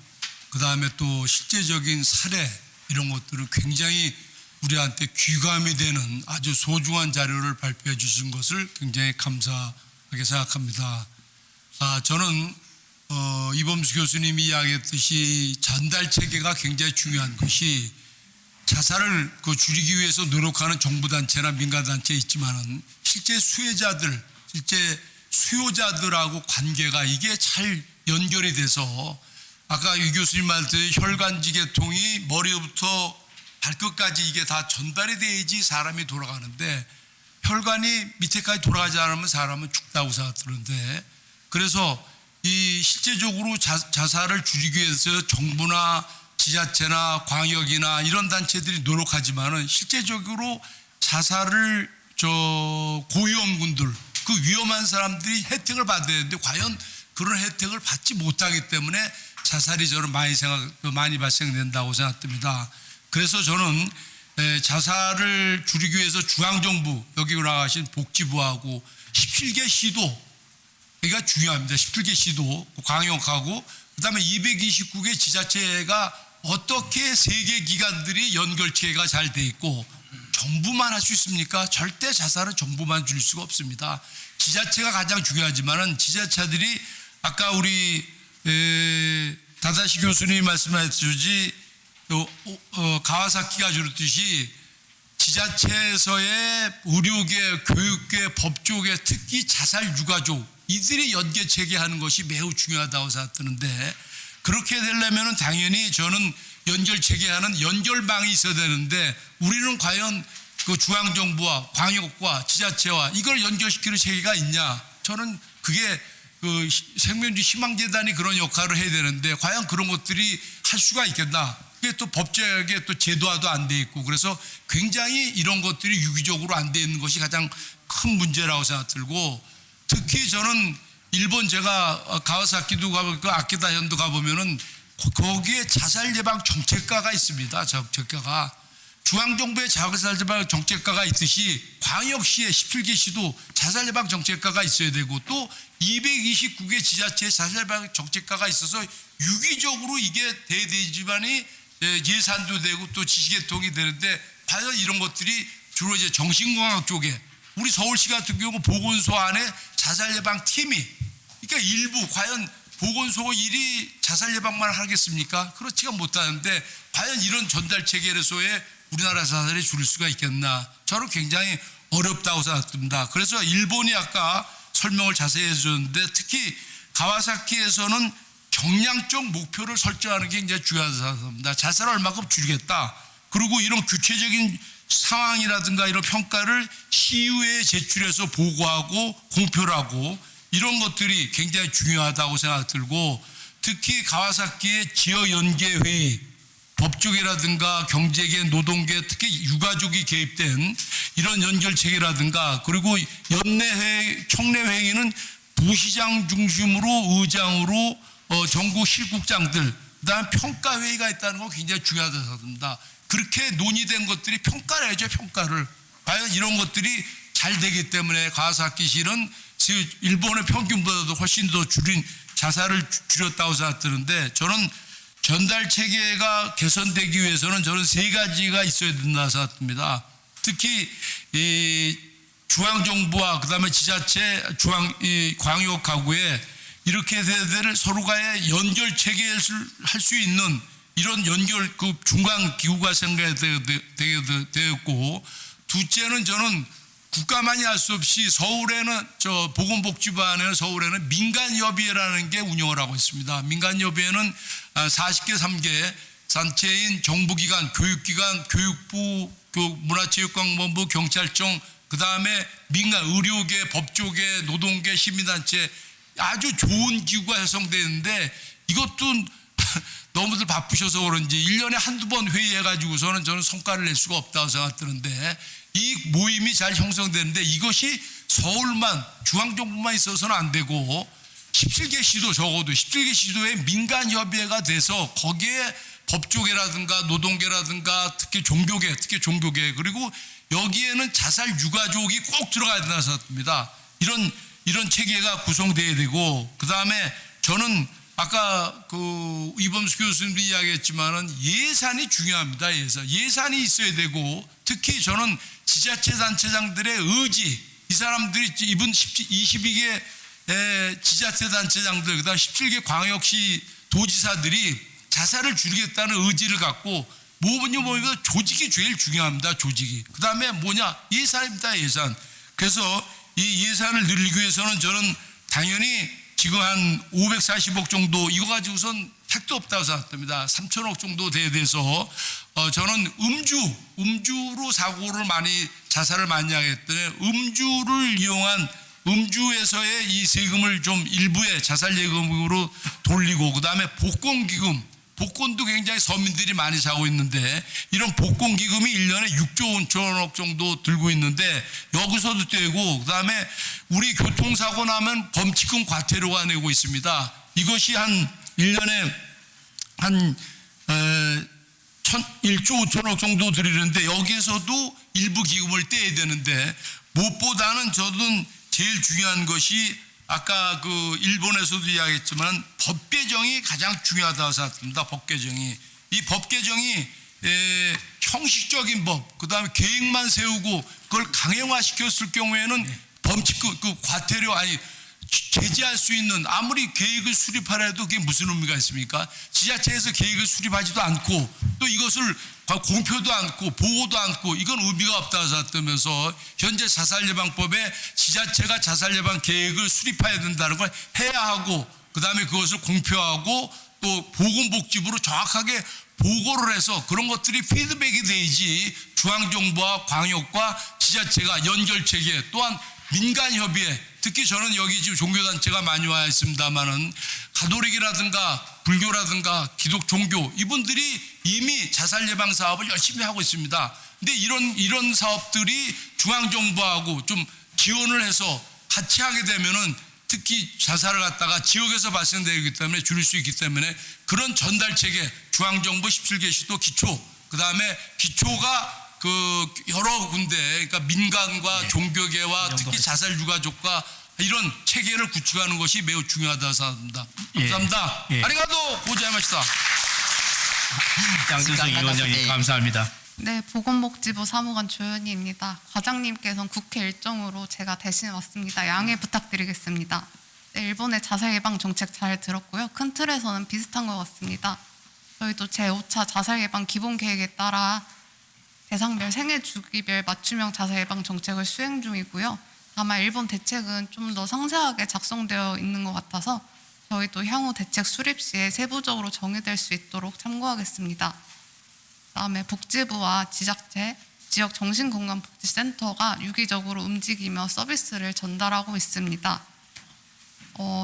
Speaker 7: 그 다음에 또 실제적인 사례 이런 것들은 굉장히 우리한테 귀감이 되는 아주 소중한 자료를 발표해 주신 것을 굉장히 감사하게 생각합니다. 저는 이범수 교수님이 이야기했듯이 전달 체계가 굉장히 중요한 것이, 자살을 줄이기 위해서 노력하는 정부 단체나 민간 단체 있지만은 실제 수혜자들, 실제 수요자들하고 관계가 이게 잘 연결이 돼서, 아까 이 교수님 말했듯이 혈관지 계통이 머리부터 발끝까지 이게 다 전달이 돼야지 사람이 돌아가는데, 혈관이 밑에까지 돌아가지 않으면 사람은 죽다고 생각하는데, 그래서 이 실제적으로 자살을 줄이기 위해서 정부나 지자체나 광역이나 이런 단체들이 노력하지만은 실제적으로 자살을 고위험군들, 그 위험한 사람들이 혜택을 받아야 되는데 과연 그런 혜택을 받지 못하기 때문에 자살이 저는 많이 발생된다고 생각됩니다. 그래서 저는 자살을 줄이기 위해서 중앙정부, 여기 나가신 복지부하고 17개 시도, 여기가 중요합니다. 17개 시도, 광역하고 그다음에 229개 지자체가 어떻게 3개 기관들이 연결체가 잘 돼 있고, 정부만 할 수 있습니까? 절대 자살은 정부만 줄일 수가 없습니다. 지자체가 가장 중요하지만은 지자체들이 아까 우리 다다시 교수님이 말씀하셨듯이 가와사키가 그렇듯이 지자체에서의 의료계, 교육계, 법조계, 특히 자살 유가족 이들이 연계 체계하는 것이 매우 중요하다고 생각드는데 그렇게 되려면 당연히 저는 연결 체계하는 연결망이 있어야 되는데 우리는 과연 그 중앙정부와 광역과 지자체와 이걸 연결시키는 체계가 있냐? 저는 그게 그 생명주 희망재단이 그런 역할을 해야 되는데 과연 그런 것들이 할 수가 있겠나? 그게 또 법적에 또 제도화도 안 돼 있고 그래서 굉장히 이런 것들이 유기적으로 안 돼 있는 것이 가장 큰 문제라고 생각 들고 특히 저는 일본 제가 가와사키도 가보고 아키다 현도 가보면은 거기에 자살 예방 정책과가 있습니다. 정책과가 중앙정부의 자살 예방 정책과가 있듯이 광역시의 17개 시도 자살 예방 정책과가 있어야 되고 또 229개 지자체의 자살 예방 정책과가 있어서 유기적으로 이게 대지반이 예산도 되고 또 지시계통이 되는데 과연 이런 것들이 주로 이제 정신건강 쪽에 우리 서울시 같은 경우 보건소 안에 자살 예방 팀이 그러니까 일부 과연 보건소 일이 자살 예방만 하겠습니까? 그렇지가 못하는데 과연 이런 전달 체계에서의 우리나라 자살이 줄일 수가 있겠나? 저는 굉장히 어렵다고 생각합니다. 그래서 일본이 아까 설명을 자세히 해주셨는데 특히 가와사키에서는 경량적 목표를 설정하는 게 굉장히 중요하다고 생각합니다. 자살을 얼마큼 줄이겠다. 그리고 이런 구체적인 상황이라든가 이런 평가를 시의회에 제출해서 보고하고 공표를 하고 이런 것들이 굉장히 중요하다고 생각 들고 특히 가와사키의 지역연계회의 법조계라든가 경제계, 노동계, 특히 유가족이 개입된 이런 연결체계라든가 그리고 연내회, 청내회의는 부시장 중심으로 의장으로 전국 실국장들 그다음 평가회의가 있다는 거 굉장히 중요하다고 생각합니다. 그렇게 논의된 것들이 평가를 해야죠. 평가를. 과연 이런 것들이 잘 되기 때문에 가와사키시는 일본의 평균보다도 훨씬 더 줄인 자살을 줄였다고 생각드는데 저는 전달 체계가 개선되기 위해서는 저는 세 가지가 있어야 된다고 생각합니다. 특히 이 중앙정부와 그다음에 지자체, 광역하고에 이렇게 대대를 서로가의 연결 체계를 할 수 있는 이런 연결 그 중간 기구가 생겨되었고 둘째는 저는 국가만이 할 수 없이 서울에는 보건복지부 안에는 서울에는 민간협의회라는 게 운영을 하고 있습니다. 민간협의회는 40개 3개 단체인 정부기관, 교육기관, 교육부, 문화체육관광본부, 경찰청 그 다음에 민간 의료계, 법조계, 노동계, 시민단체 아주 좋은 기구가 형성되어 있는데 이것도 너무들 바쁘셔서 그런지 1년에 한두 번 회의해가지고서는 저는 성과를 낼 수가 없다고 생각드는데 이 모임이 잘 형성되는데 이것이 서울만 중앙정부만 있어서는 안 되고 17개 시도 적어도 17개 시도에 민간협의회가 돼서 거기에 법조계라든가 노동계라든가 특히 종교계 그리고 여기에는 자살 유가족이 꼭 들어가야 된다고 생각합니다. 이런 체계가 구성돼야 되고 그 다음에 저는 아까 그 이범수 교수님도 이야기했지만은 예산이 중요합니다. 예산이 있어야 되고 특히 저는 지자체 단체장들의 의지 이 사람들이 이번 22개 지자체 단체장들 그다음 17개 광역시 도지사들이 자살을 줄이겠다는 의지를 갖고 뭐냐 조직이 제일 중요합니다. 조직이 그 다음에 뭐냐 예산입니다. 예산. 그래서 이 예산을 늘리기 위해서는 저는 당연히 지금 한 540억 정도 이거 가지고선 택도 없다고 생각합니다. 3천억 정도 돼서 저는 음주로 사고를 많이 자살을 많이 하겠더니 음주를 이용한 음주에서의 이 세금을 좀 일부의 자살 예금으로 돌리고 그 다음에 복권기금 복권도 굉장히 서민들이 많이 사고 있는데 이런 복권기금이 1년에 6조 5천억 정도 들고 있는데 여기서도 떼고 그다음에 우리 교통사고 나면 범칙금 과태료가 내고 있습니다. 이것이 한 1년에 한 1조 5천억 정도 들이는데 여기에서도 일부 기금을 떼야 되는데 무엇보다는 저는 제일 중요한 것이 아까 그 일본에서도 이야기했지만 법 개정이 가장 중요하다고 생각합니다. 법 개정이 이 법 개정이 형식적인 법 그다음에 계획만 세우고 그걸 강형화시켰을 경우에는 범칙금 그 과태료 아니 제재할 수 있는, 아무리 계획을 수립하려 해도 그게 무슨 의미가 있습니까? 지자체에서 계획을 수립하지도 않고 또 이것을 공표도 않고 보고도 않고 이건 의미가 없다고 생각되면서 현재 자살예방법에 지자체가 자살예방 계획을 수립해야 된다는 걸 해야 하고, 그 다음에 그것을 공표하고 또 보건복지부로 정확하게 보고를 해서 그런 것들이 피드백이 돼야지 중앙정부와 광역과 지자체가 연결체계, 또한 민간협의회, 특히 저는 여기 지금 종교단체가 많이 와 있습니다만은 가톨릭이라든가 불교라든가 기독 종교, 이분들이 이미 자살 예방 사업을 열심히 하고 있습니다. 근데 이런 사업들이 중앙정부하고 좀 지원을 해서 같이 하게 되면은 특히 자살을 갖다가 지역에서 발생되기 때문에 줄일 수 있기 때문에 그런 전달 체계, 중앙정부 17개 시도 기초, 그 다음에 기초가 그 여러 군데, 그러니까 민간과
Speaker 2: 네.
Speaker 7: 종교계와 특히 자살 유가족과 이런 체계를 구축하는 것이 매우 중요하다고 생각합니다. 감사합니다.
Speaker 2: 예.
Speaker 7: 아리가또 고자이마시다.
Speaker 2: 양준석 위원장님 감사합니다.
Speaker 8: 네, 보건복지부 사무관 조연희입니다. 과장님께서는 국회 일정으로 제가 대신 왔습니다. 양해 부탁드리겠습니다. 네, 일본의 자살 예방 정책 잘 들었고요. 큰 틀에서는 비슷한 것 같습니다. 저희도 제5차 자살 예방 기본 계획에 따라 대상별 생애 주기별 맞춤형 자살 예방 정책을 수행 중이고요. 다만 일본 대책은 좀 더 상세하게 작성되어 있는 것 같아서 저희도 향후 대책 수립 시에 세부적으로 정의될 수 있도록 참고하겠습니다. 다음에 복지부와 지자체, 지역 정신건강복지센터가 유기적으로 움직이며 서비스를 전달하고 있습니다.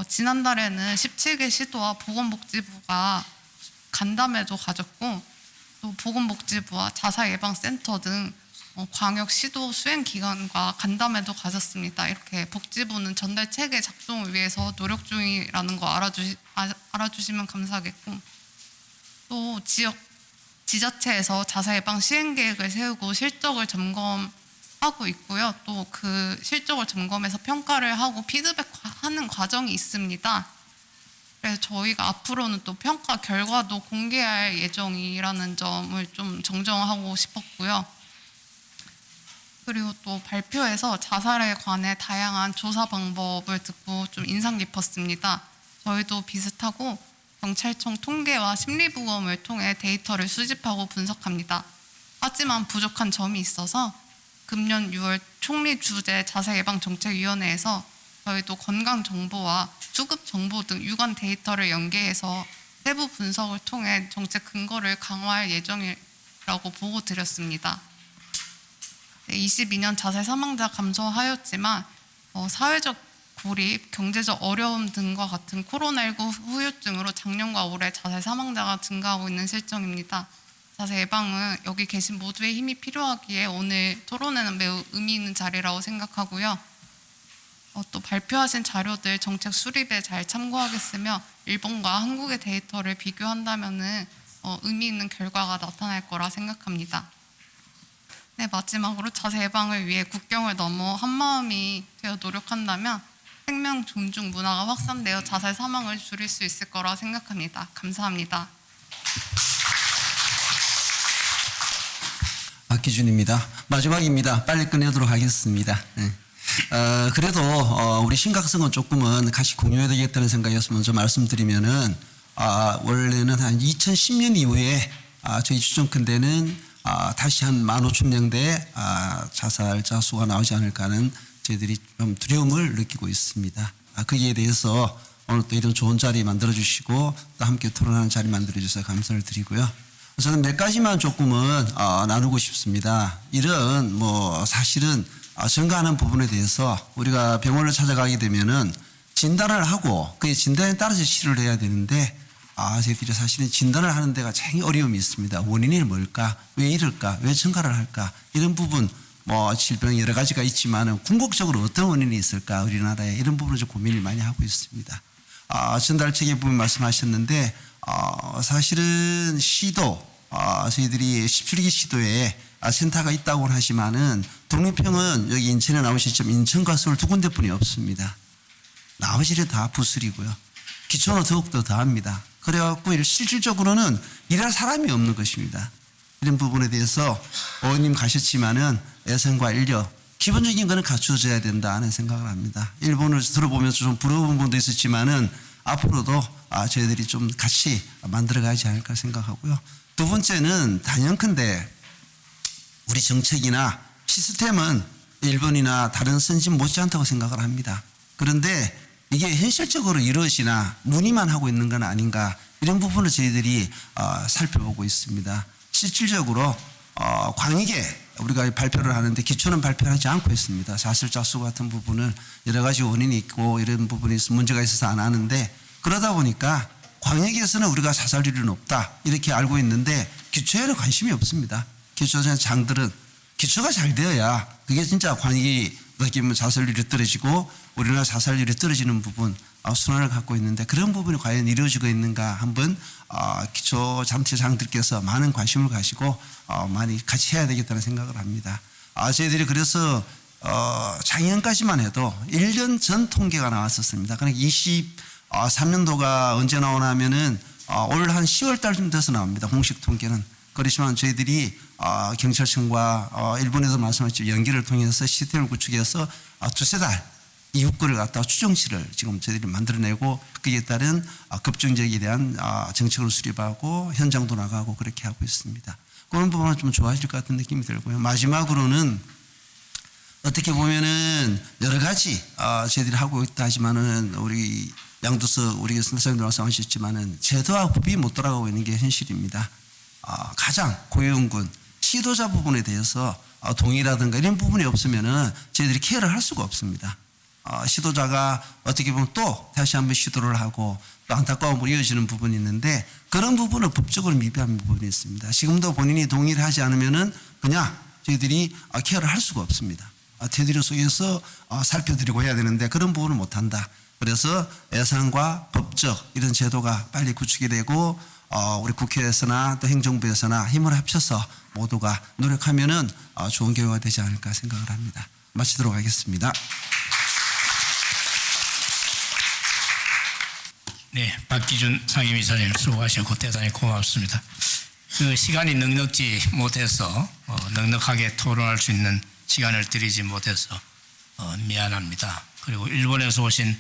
Speaker 8: 지난달에는 17개 시도와 보건복지부가 간담회도 가졌고, 또 보건복지부와 자살예방센터 등 광역 시도 수행기관과 간담회도 가졌습니다. 이렇게 복지부는 전달 체계 작동을 위해서 노력 중이라는 거 알아주시면 감사하겠고, 또 지자체에서 자살예방 시행계획을 세우고 실적을 점검하고 있고요. 또 그 실적을 점검해서 평가를 하고 피드백하는 과정이 있습니다. 그래서 저희가 앞으로는 또 평가 결과도 공개할 예정이라는 점을 좀 정정하고 싶었고요. 그리고 또 발표에서 자살에 관해 다양한 조사 방법을 듣고 좀 인상 깊었습니다. 저희도 비슷하고 경찰청 통계와 심리부검을 통해 데이터를 수집하고 분석합니다. 하지만 부족한 점이 있어서 금년 6월 총리 주재 자살예방정책위원회에서 저희도 건강정보와 수급정보 등 유관 데이터를 연계해서 세부 분석을 통해 정책 근거를 강화할 예정이라고 보고 드렸습니다. 22년 자살 사망자 감소하였지만 사회적 고립, 경제적 어려움 등과 같은 코로나19 후유증으로 작년과 올해 자살 사망자가 증가하고 있는 실정입니다. 자살 예방은 여기 계신 모두의 힘이 필요하기에 오늘 토론회는 매우 의미 있는 자리라고 생각하고요. 또 발표하신 자료들 정책 수립에 잘 참고하겠으며 일본과 한국의 데이터를 비교한다면은 의미 있는 결과가 나타날 거라 생각합니다. 네, 마지막으로 자살 예방을 위해 국경을 넘어 한마음이 되어 노력한다면 생명 존중 문화가 확산되어 자살 사망을 줄일 수 있을 거라 생각합니다. 감사합니다.
Speaker 9: 박기준입니다. 마지막입니다. 빨리 끝내도록 하겠습니다. 네. 그래도 우리 심각성은 조금은 같이 공유해야 되겠다는 생각이어서 먼저 말씀드리면은 원래는 한 2010년 이후에 저희 추정컨대는 다시 한 15,000명대 자살자 수가 나오지 않을까 하는 저희들이 좀 두려움을 느끼고 있습니다. 거기에 대해서 오늘 또 이런 좋은 자리 만들어주시고 또 함께 토론하는 자리 만들어주셔서 감사를 드리고요. 저는 몇 가지만 조금은 나누고 싶습니다. 이런 사실은 증가하는 부분에 대해서 우리가 병원을 찾아가게 되면은 진단을 하고 그 진단에 따라서 치료를 해야 되는데 저희들이 사실은 진단을 하는 데가 굉장히 어려움이 있습니다. 원인이 뭘까? 왜 이럴까? 왜 증가를 할까? 이런 부분 질병 여러 가지가 있지만은 궁극적으로 어떤 원인이 있을까? 우리나라에 이런 부분을 좀 고민을 많이 하고 있습니다. 전달체계 부분 말씀하셨는데 사실은 시도 저희들이 17기 시도에 센터가 있다고는 하지만은 독립형은 여기 인천에 나오시지만 인천과 서울 두 군데뿐이 없습니다. 나머지는 다 부술이고요. 기초는 더욱더 더합니다. 그래갖고 실질적으로는 일할 사람이 없는 것입니다. 이런 부분에 대해서 의원님 가셨지만은 예산과 인력, 기본적인 거는 갖춰져야 된다는 생각을 합니다. 일본을 들어보면서 좀 부러운 부분도 있었지만은 앞으로도 저희들이 좀 같이 만들어가지 않을까 생각하고요. 두 번째는 단연컨대 우리 정책이나 시스템은 일본이나 다른 선진 못지않다고 생각을 합니다. 그런데 이게 현실적으로 이루어지나 문의만 하고 있는 건 아닌가, 이런 부분을 저희들이 살펴보고 있습니다. 실질적으로 광익에 우리가 발표를 하는데 기초는 발표하지 않고 있습니다. 사슬자수 같은 부분은 여러 가지 원인이 있고 이런 부분이 문제가 있어서 안 하는데, 그러다 보니까 광익에서는 우리가 사살률이 높다 이렇게 알고 있는데 기초에는 관심이 없습니다. 기초장 장들은 기초가 잘 되어야 그게 진짜 광익이 어떻게 보면 자살률이 떨어지고 우리나라 자살률이 떨어지는 부분 순환을 갖고 있는데, 그런 부분이 과연 이루어지고 있는가 한번 기초 장치장들께서 많은 관심을 가지고 많이 같이 해야 되겠다는 생각을 합니다. 저희들이 그래서 작년까지만 해도 1년 전 통계가 나왔었습니다. 그러니까 23년도가 언제 나오나 하면은 올 한 10월 달쯤 돼서 나옵니다. 공식 통계는. 그렇지만 저희들이 경찰청과 일본에서 말씀하셨죠, 연기를 통해서 시스템을 구축해서 두세 달 이후거를 갖다가 추정치를 지금 저희들이 만들어내고 그에 따른 급증적에 대한 정책을 수립하고 현장도 나가고 그렇게 하고 있습니다. 그런 부분은 좀 좋아질 것 같은 느낌이 들고요. 마지막으로는 어떻게 보면은 여러 가지 저희들이 하고 있다 하지만은 우리 양두석 우리 선생님들 말씀하셨지만은 제도와 법이 못 따라가고 있는 게 현실입니다. 가장 고위험군 시도자 부분에 대해서 동의라든가 이런 부분이 없으면은 저희들이 케어를 할 수가 없습니다. 시도자가 어떻게 보면 또 다시 한번 시도를 하고 또 안타까움으로 이어지는 부분이 있는데, 그런 부분을 법적으로 미비한 부분이 있습니다. 지금도 본인이 동의를 하지 않으면은 그냥 저희들이 케어를 할 수가 없습니다. 테두리 속에서 살펴드리고 해야 되는데 그런 부분을 못한다. 그래서 예산과 법적 이런 제도가 빨리 구축이 되고 우리 국회에서나 또 행정부에서나 힘을 합쳐서 모두가 노력하면은 좋은 결과가 되지 않을까 생각을 합니다. 마치도록 하겠습니다.
Speaker 2: 네, 박기준 상임이사님 수고하셨고 대단히 고맙습니다. 그 시간이 넉넉지 못해서 넉넉하게 토론할 수 있는 시간을 드리지 못해서 미안합니다. 그리고 일본에서 오신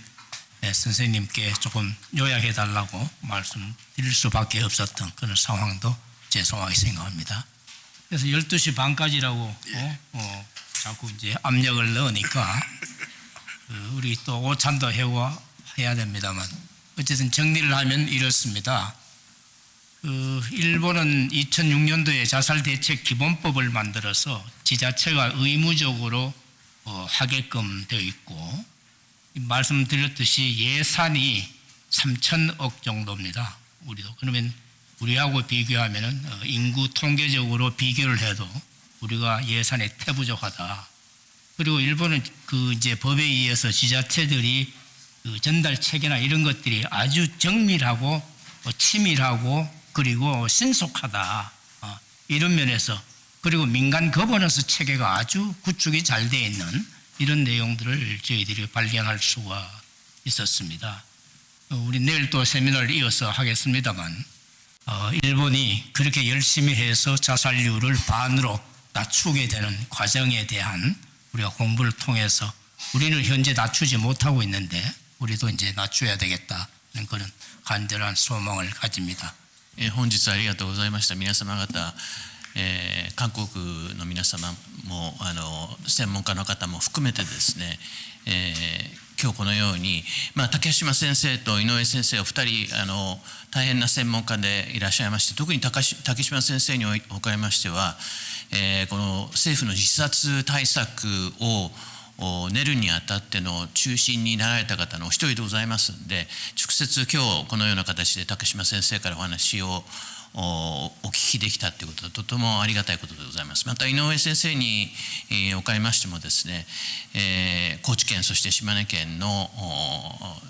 Speaker 2: 선생님께 조금 요약해 달라고 말씀드릴 수밖에 없었던 그런 상황도 죄송하게 생각합니다. 그래서 12시 반까지라고 자꾸 이제 압력을 넣으니까 우리 또 오찬도 해야 됩니다만 어쨌든 정리를 하면 이렇습니다. 일본은 2006년도에 자살대책기본법을 만들어서 지자체가 의무적으로 하게끔 되어 있고, 말씀드렸듯이 예산이 3,000억 정도입니다. 우리도. 그러면 우리하고 비교하면은 인구 통계적으로 비교를 해도 우리가 예산이 태부족하다. 그리고 일본은 이제 법에 의해서 지자체들이 전달 체계나 이런 것들이 아주 정밀하고 치밀하고 그리고 신속하다. 이런 면에서, 그리고 민간 거버넌스 체계가 아주 구축이 잘 되어 있는 이런 내용들을 저희들이 발견할 수가 있었습니다. 우리 내일 또 세미나를 이어서 하겠습니다만 일본이 그렇게 열심히 해서 자살률을 반으로 낮추게 되는 과정에 대한 우리가 공부를 통해서 우리는 현재 낮추지 못하고 있는데 우리도 이제 낮춰야 되겠다는 그런 간절한 소망을 가집니다.
Speaker 10: 本日はありがとうございました。皆様方、韓国の皆様も専門家の方も含めてですね、今日このように、竹島先生と井上先生お二人大変な専門家でいらっしゃいまして、特に竹島先生におかれましては、この政府の自殺対策を練るにあたっての中心になられた方のお一人でございますので、直接今日このような形で竹島先生からお話をお聞きできたということはとてもありがたいことでございます。また井上先生におかれましてもですね、高知県そして島根県の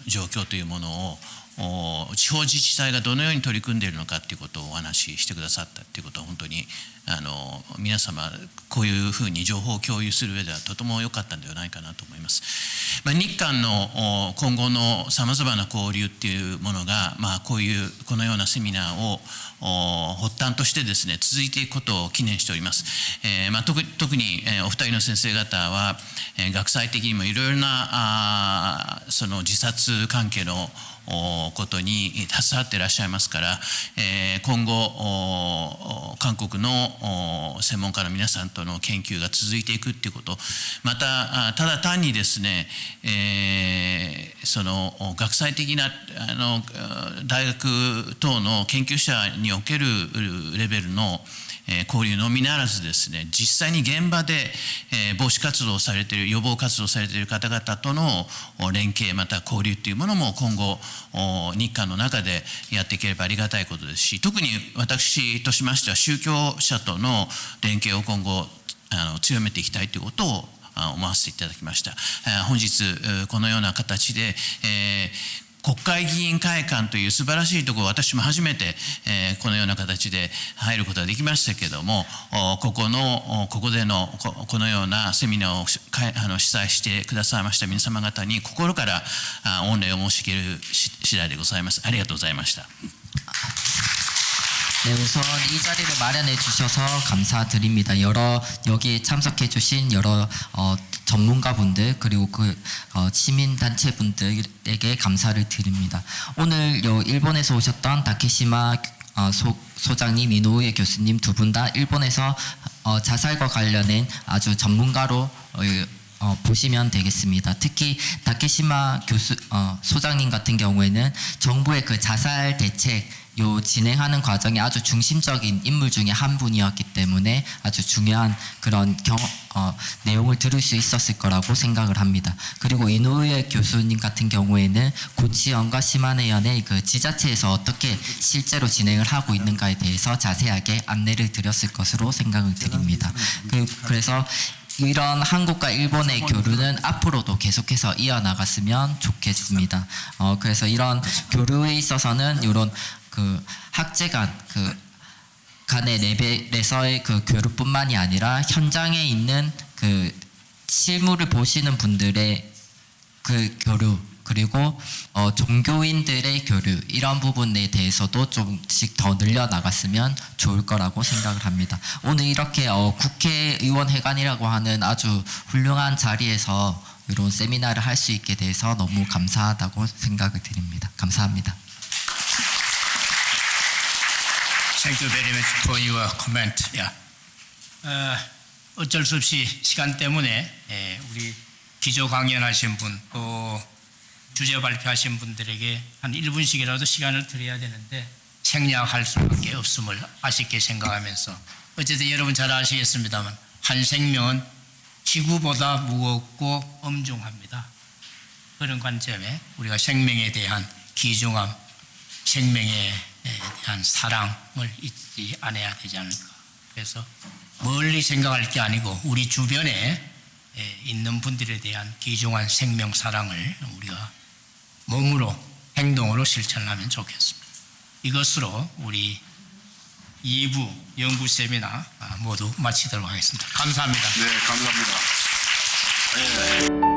Speaker 10: 状況というものを地方自治体がどのように取り組んでいるのかということをお話ししてくださったということは本当に皆様こういうふうに情報を共有する上ではとても良かったんではないかなと思います。日韓の今後のさまざまな交流っていうものが、このようなセミナーを発端としてですね続いていくことを記念しております。特にお二人の先生方は学際的にもいろいろなその自殺関係のことに携わっていらっしゃいますから、今後韓国の専門家の皆さんとの研究が続いていくっていうこと、またただ単にですね、その学際的な大学等の研究者におけるレベルの交流のみならずですね、実際に現場で防止活動をされている、予防活動をされている方々との連携、また交流というものも今後日韓の中でやっていければありがたいことですし、特に私としましては宗教者との連携を今後強めていきたいということを思わせていただきました。本日このような形で、国会議員会館という素晴らしいところを私も初めて、このような形で入ることができましたけれども、ここでのこのようなセミナーを主催してくださいました皆様方に心から御礼を申し上げる次第でございます。ありがとうございました。
Speaker 3: 네, 우선 이 자리를 마련해 주셔서 감사드립니다. 여기 참석해 주신 여러 전문가분들 그리고 시민단체분들에게 감사를 드립니다. 오늘 일본에서 오셨던 다케시마 소장님, 이노우에 교수님 두 분 다 일본에서 자살과 관련된 아주 전문가로 보시면 되겠습니다. 특히 다케시마 소장님 같은 경우에는 정부의 그 자살 대책 진행하는 과정에 아주 중심적인 인물 중에 한 분이었기 때문에 아주 중요한 그런 내용을 들을 수 있었을 거라고 생각을 합니다. 그리고 이노우에 교수님 같은 경우에는 고치현과 시마네현의 그 지자체에서 어떻게 실제로 진행을 하고 있는가에 대해서 자세하게 안내를 드렸을 것으로 생각을 드립니다. 그래서 이런 한국과 일본의 교류는 앞으로도 계속해서 이어나갔으면 좋겠습니다. 그래서 이런 교류에 있어서는 이런 그 학제 간의 레벨에서의 그 교류뿐만이 아니라 현장에 있는 그 실무를 보시는 분들의 그 교류 그리고 종교인들의 교류 이런 부분에 대해서도 조금씩 더 늘려나갔으면 좋을 거라고 생각을 합니다. 오늘 이렇게 국회의원 회관이라고 하는 아주 훌륭한 자리에서 이런 세미나를 할 수 있게 돼서 너무 감사하다고 생각을 드립니다. 감사합니다.
Speaker 2: Thank you very much for your comment. Yeah. 어쩔 수 없이 시간 때문에 우리 기조 강연하신 분 또 주제 발표하신 분들에게 한 1분씩이라도 시간을 드려야 되는데 생략할 수밖에 없음을 아쉽게 생각하면서 어쨌든 여러분 잘 아시겠습니다만 한 생명은 지구보다 무겁고 엄중합니다. 그런 관점에 우리가 생명에 대한 귀중함, 생명에 대한 사랑을 잊지 않아야 되지 않을까. 그래서 멀리 생각할 게 아니고 우리 주변에 있는 분들에 대한 귀중한 생명 사랑을 우리가 몸으로 행동으로 실천하면 좋겠습니다. 이것으로 우리 2부 연구 세미나 모두 마치도록 하겠습니다. 감사합니다.
Speaker 11: 네, 감사합니다. 네.